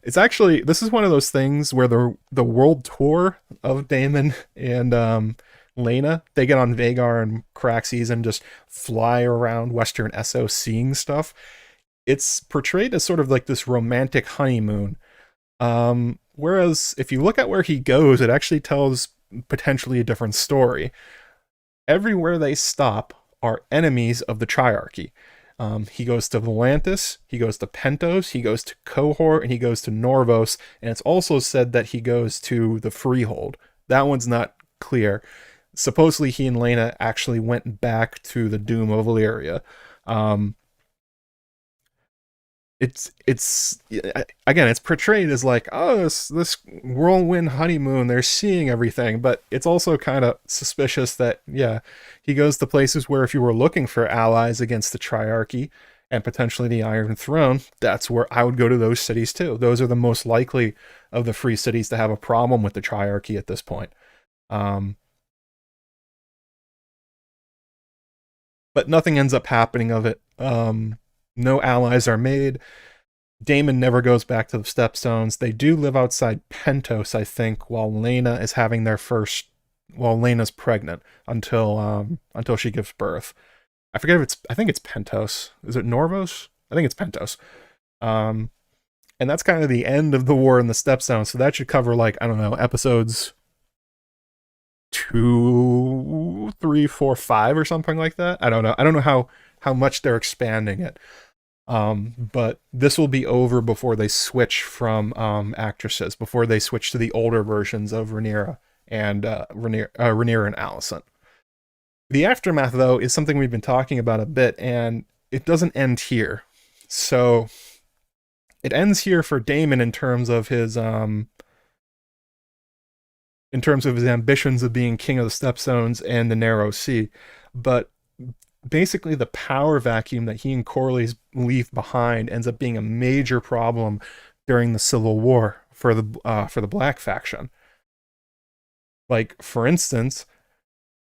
It's actually, this is one of those things where the world tour of Daemon and Lena, they get on Vhagar and Caraxes and just fly around Western Essos seeing stuff. It's portrayed as sort of like this romantic honeymoon. Whereas if you look at where he goes, it actually tells potentially a different story. Everywhere they stop are enemies of the Triarchy. He goes to Volantis, he goes to Pentos, he goes to Cohort, and he goes to Norvos, and it's also said that he goes to the Freehold. That one's not clear. Supposedly he and Lena actually went back to the Doom of Valyria. It's again, it's portrayed as like, oh, this whirlwind honeymoon, they're seeing everything, but it's also kind of suspicious that, yeah, he goes to places where if you were looking for allies against the Triarchy and potentially the Iron Throne, that's where I would go, to those cities too. Those are the most likely of the free cities to have a problem with the Triarchy at this point. But nothing ends up happening of it. No allies are made. Daemon never goes back to the Stepstones. They do live outside Pentos, I think, while Lena's pregnant until she gives birth. I forget if I think it's Pentos. Is it Norvos? I think it's Pentos. And that's kind of the end of the war in the Stepstones. So that should cover, like, I don't know, episodes 2, 3, 4, 5 or something like that. I don't know. I don't know how much they're expanding it. But this will be over before they switch from actresses, before they switch to the older versions of Rhaenyra and Rhaenyra and Alicent. The aftermath, though, is something we've been talking about a bit, and it doesn't end here. So it ends here for Daemon in terms of his ambitions of being king of the Stepstones and the Narrow Sea, but basically the power vacuum that he and Corlys leave behind ends up being a major problem during the Civil War for the Black faction. Like, for instance,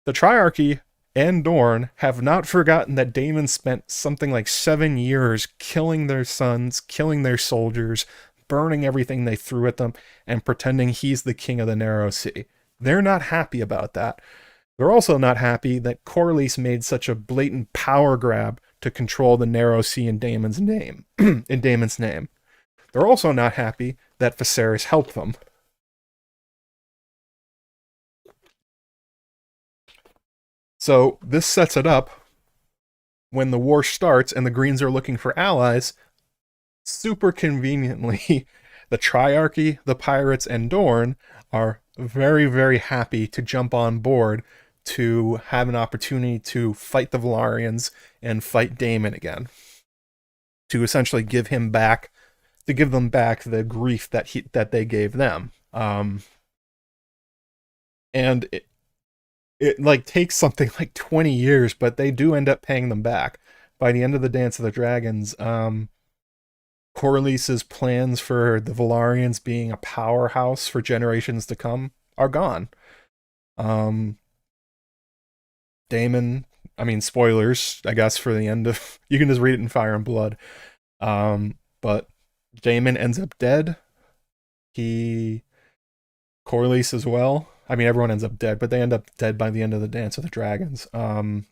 the Triarchy and Dorne have not forgotten that Daemon spent something like 7 years killing their sons, killing their soldiers, burning everything they threw at them, and pretending he's the king of the Narrow Sea. They're not happy about that. They're also not happy that Corlys made such a blatant power grab to control the Narrow Sea in Daemon's name. in Daemon's name. They're also not happy that Viserys helped them. So this sets it up when the war starts and the Greens are looking for allies. Super conveniently, the Triarchy, the Pirates, and Dorne are very, very happy to jump on board to have an opportunity to fight the Vlarians and fight Daemon again. To essentially give them back the grief that they gave them. And it like takes something like 20 years, but they do end up paying them back. By the end of the Dance of the Dragons, Corlys's plans for the Valarians being a powerhouse for generations to come are gone. Daemon, I mean, spoilers, I guess, for the end of... You can just read it in Fire and Blood. But Daemon ends up dead. Corlys as well. I mean, everyone ends up dead, but they end up dead by the end of the Dance of the Dragons. The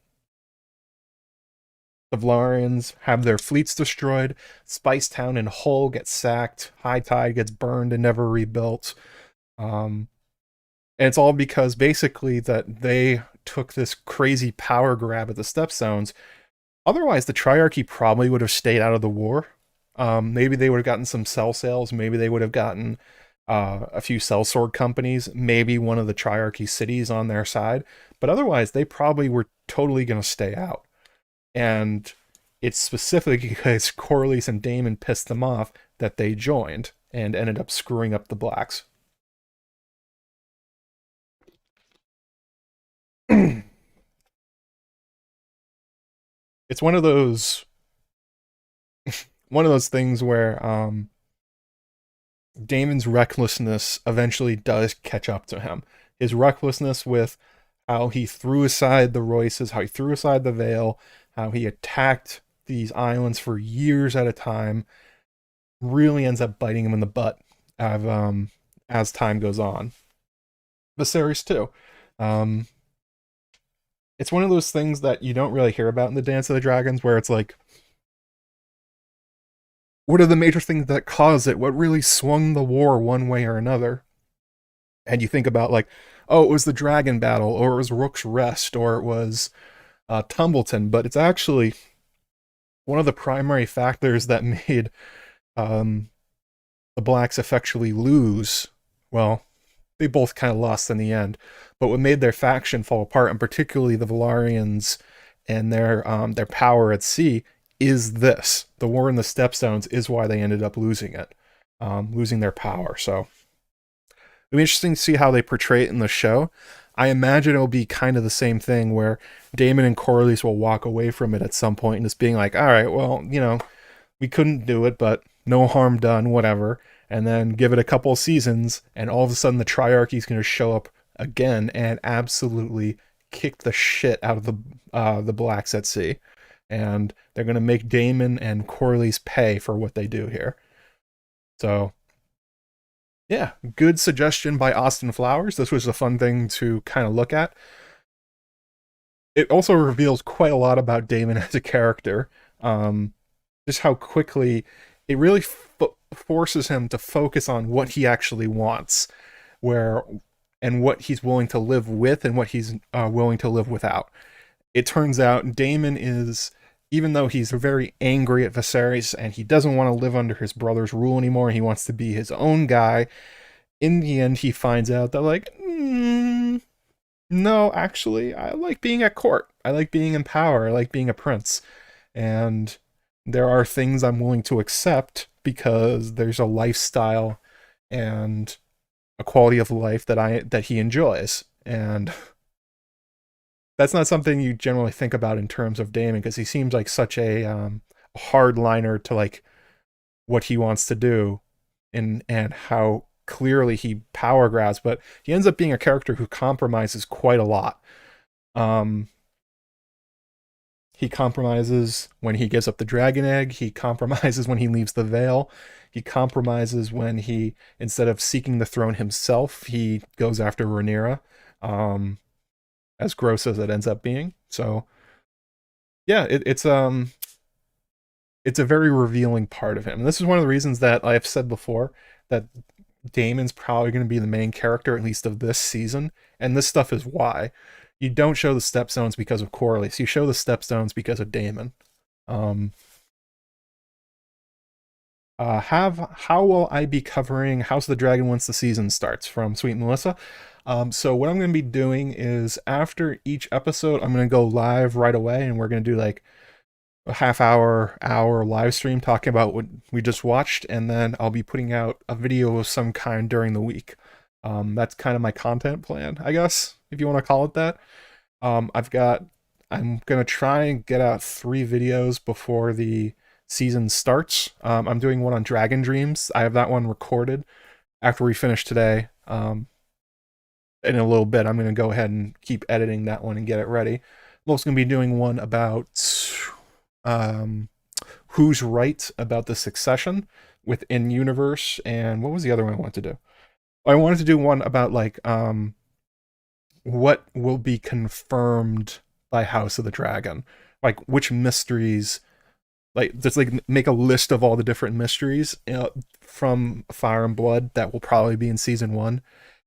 Vlarians have their fleets destroyed. Spice Town and Hull get sacked. High Tide gets burned and never rebuilt. And it's all because basically that they took this crazy power grab at the Stepstones. Otherwise, the Triarchy probably would have stayed out of the war. Maybe they would have gotten some cell sales. Maybe they would have gotten a few sellsword companies. Maybe one of the Triarchy cities on their side. But otherwise, they probably were totally going to stay out. And it's specifically because Corlys and Daemon pissed them off that they joined and ended up screwing up the Blacks. It's one of those things where Daemon's recklessness eventually does catch up to him. His recklessness with how he threw aside the Royces, how he threw aside the Vale, how he attacked these islands for years at a time, really ends up biting him in the butt as time goes on. Viserys too. It's one of those things that you don't really hear about in the Dance of the Dragons, where it's like, what are the major things that caused it? What really swung the war one way or another? And you think about like, oh, it was the dragon battle, or it was Rook's Rest, or it was Tumbleton, but it's actually one of the primary factors that made the Blacks effectually lose. Well, they both kind of lost in the end, but what made their faction fall apart, and particularly the Valarians and their power at sea, is this. The war in the Stepstones is why they ended up losing it, losing their power. So it'll be interesting to see how they portray it in the show. I imagine it'll be kind of the same thing where Daemon and Corlys will walk away from it at some point and just being like, all right, well, we couldn't do it, but no harm done, whatever. And then give it a couple of seasons, and all of a sudden the Triarchy is going to show up again and absolutely kick the shit out of the Blacks at sea. And they're going to make Daemon and Corlys pay for what they do here. So, yeah, good suggestion by Austin Flowers. This was a fun thing to kind of look at. It also reveals quite a lot about Daemon as a character. Just how quickly it really forces him to focus on what he actually wants. Where and what he's willing to live with and what he's willing to live without. It turns out Daemon is, even though he's very angry at Viserys and he doesn't want to live under his brother's rule anymore, he wants to be his own guy. In the end, he finds out that, like, no, actually, I like being at court. I like being in power. I like being a prince. And there are things I'm willing to accept because there's a lifestyle and a quality of life that he enjoys. And that's not something you generally think about in terms of Daemon, because he seems like such a hardliner to like what he wants to do and how clearly he power grabs, but he ends up being a character who compromises quite a lot. He compromises when he gives up the dragon egg. He compromises when he leaves the Vale. He compromises when he, instead of seeking the throne himself, he goes after Rhaenyra. As gross as it ends up being. So, yeah, it's a very revealing part of him. And this is one of the reasons that I've said before that Daemon's probably going to be the main character, at least of this season. And this stuff is why. You don't show the Stepstones because of Corlys. You show the Stepstones because of Daemon. How will I be covering House of the Dragon once the season starts, from Sweet Melissa? So what I'm going to be doing is, after each episode, I'm going to go live right away, and we're going to do like a hour live stream talking about what we just watched, and then I'll be putting out a video of some kind during the week. That's kind of my content plan, I guess, if you want to call it that. I'm going to try and get out 3 videos before the season starts. I'm doing one on Dragon Dreams. I have that one recorded after we finish today. In a little bit, I'm going to go ahead and keep editing that one and get it ready. I'm also going to be doing one about who's right about the succession within universe, and what was the other one I wanted to do? I wanted to do one about like what will be confirmed by House of the Dragon, like which mysteries, like just like make a list of all the different mysteries from Fire and Blood that will probably be in season 1.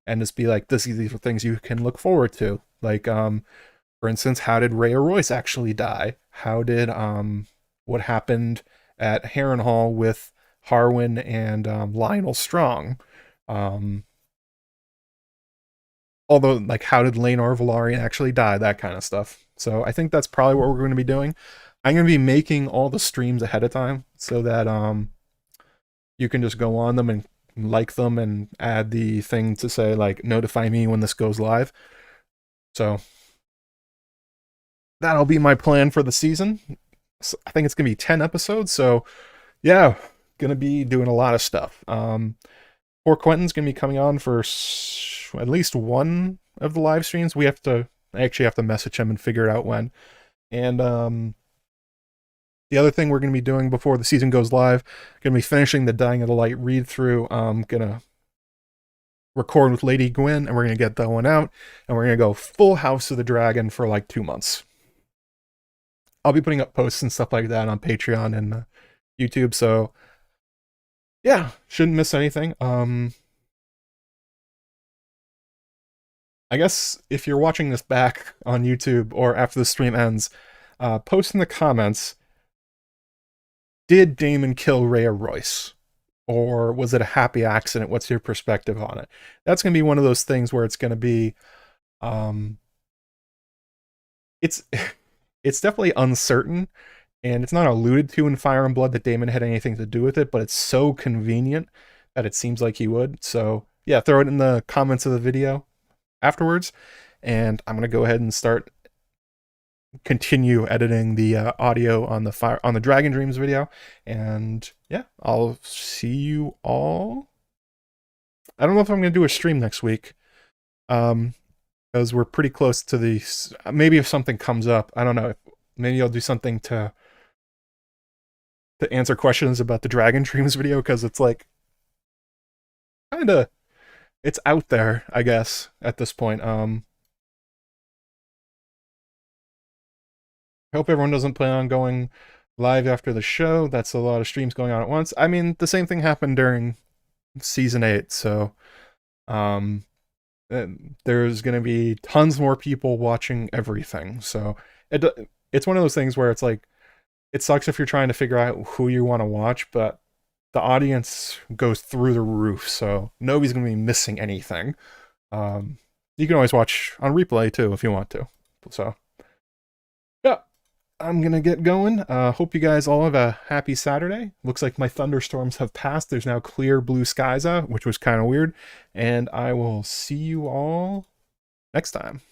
And just be like, these are things you can look forward to. Like, for instance, how did Rhea Royce actually die? How did, what happened at Harrenhal with Harwin and Lionel Strong? Although, like, how did Laenor Velaryon actually die? That kind of stuff. So I think that's probably what we're going to be doing. I'm going to be making all the streams ahead of time so that you can just go on them and like them and add the thing to say like notify me when this goes live. So that'll be my plan for the season. So I think it's gonna be 10 episodes, so yeah, gonna be doing a lot of stuff. Poor Quentin's gonna be coming on for at least one of the live streams. I actually have to message him and figure it out when. And the other thing we're going to be doing before the season goes live, going to be finishing the Dying of the Light read through. I'm going to record with Lady Gwyn, and we're going to get that one out, and we're going to go full House of the Dragon for like 2 months. I'll be putting up posts and stuff like that on Patreon and YouTube, so yeah, shouldn't miss anything. I guess if you're watching this back on YouTube or after the stream ends, post in the comments, did Daemon kill Rhea Royce? Or was it a happy accident? What's your perspective on it? That's going to be one of those things where it's going to be, it's definitely uncertain, and it's not alluded to in Fire and Blood that Daemon had anything to do with it, but it's so convenient that it seems like he would. So yeah, throw it in the comments of the video afterwards, and I'm going to go ahead and continue editing the audio on the Dragon Dreams video, and yeah, I'll see you all. I don't know if I'm gonna do a stream next week, because we're pretty close to the. Maybe if something comes up, I don't know. Maybe I'll do something to answer questions about the Dragon Dreams video, because it's like it's out there, I guess, at this point. I hope everyone doesn't plan on going live after the show. That's a lot of streams going on at once. I mean, the same thing happened during season 8, so there's going to be tons more people watching everything. So it, it's one of those things where it's like, it sucks if you're trying to figure out who you want to watch, but the audience goes through the roof, so nobody's going to be missing anything. You can always watch on replay too if you want to. So, yeah, I'm going to get going. Hope you guys all have a happy Saturday. Looks like my thunderstorms have passed. There's now clear blue skies out, which was kind of weird. And I will see you all next time.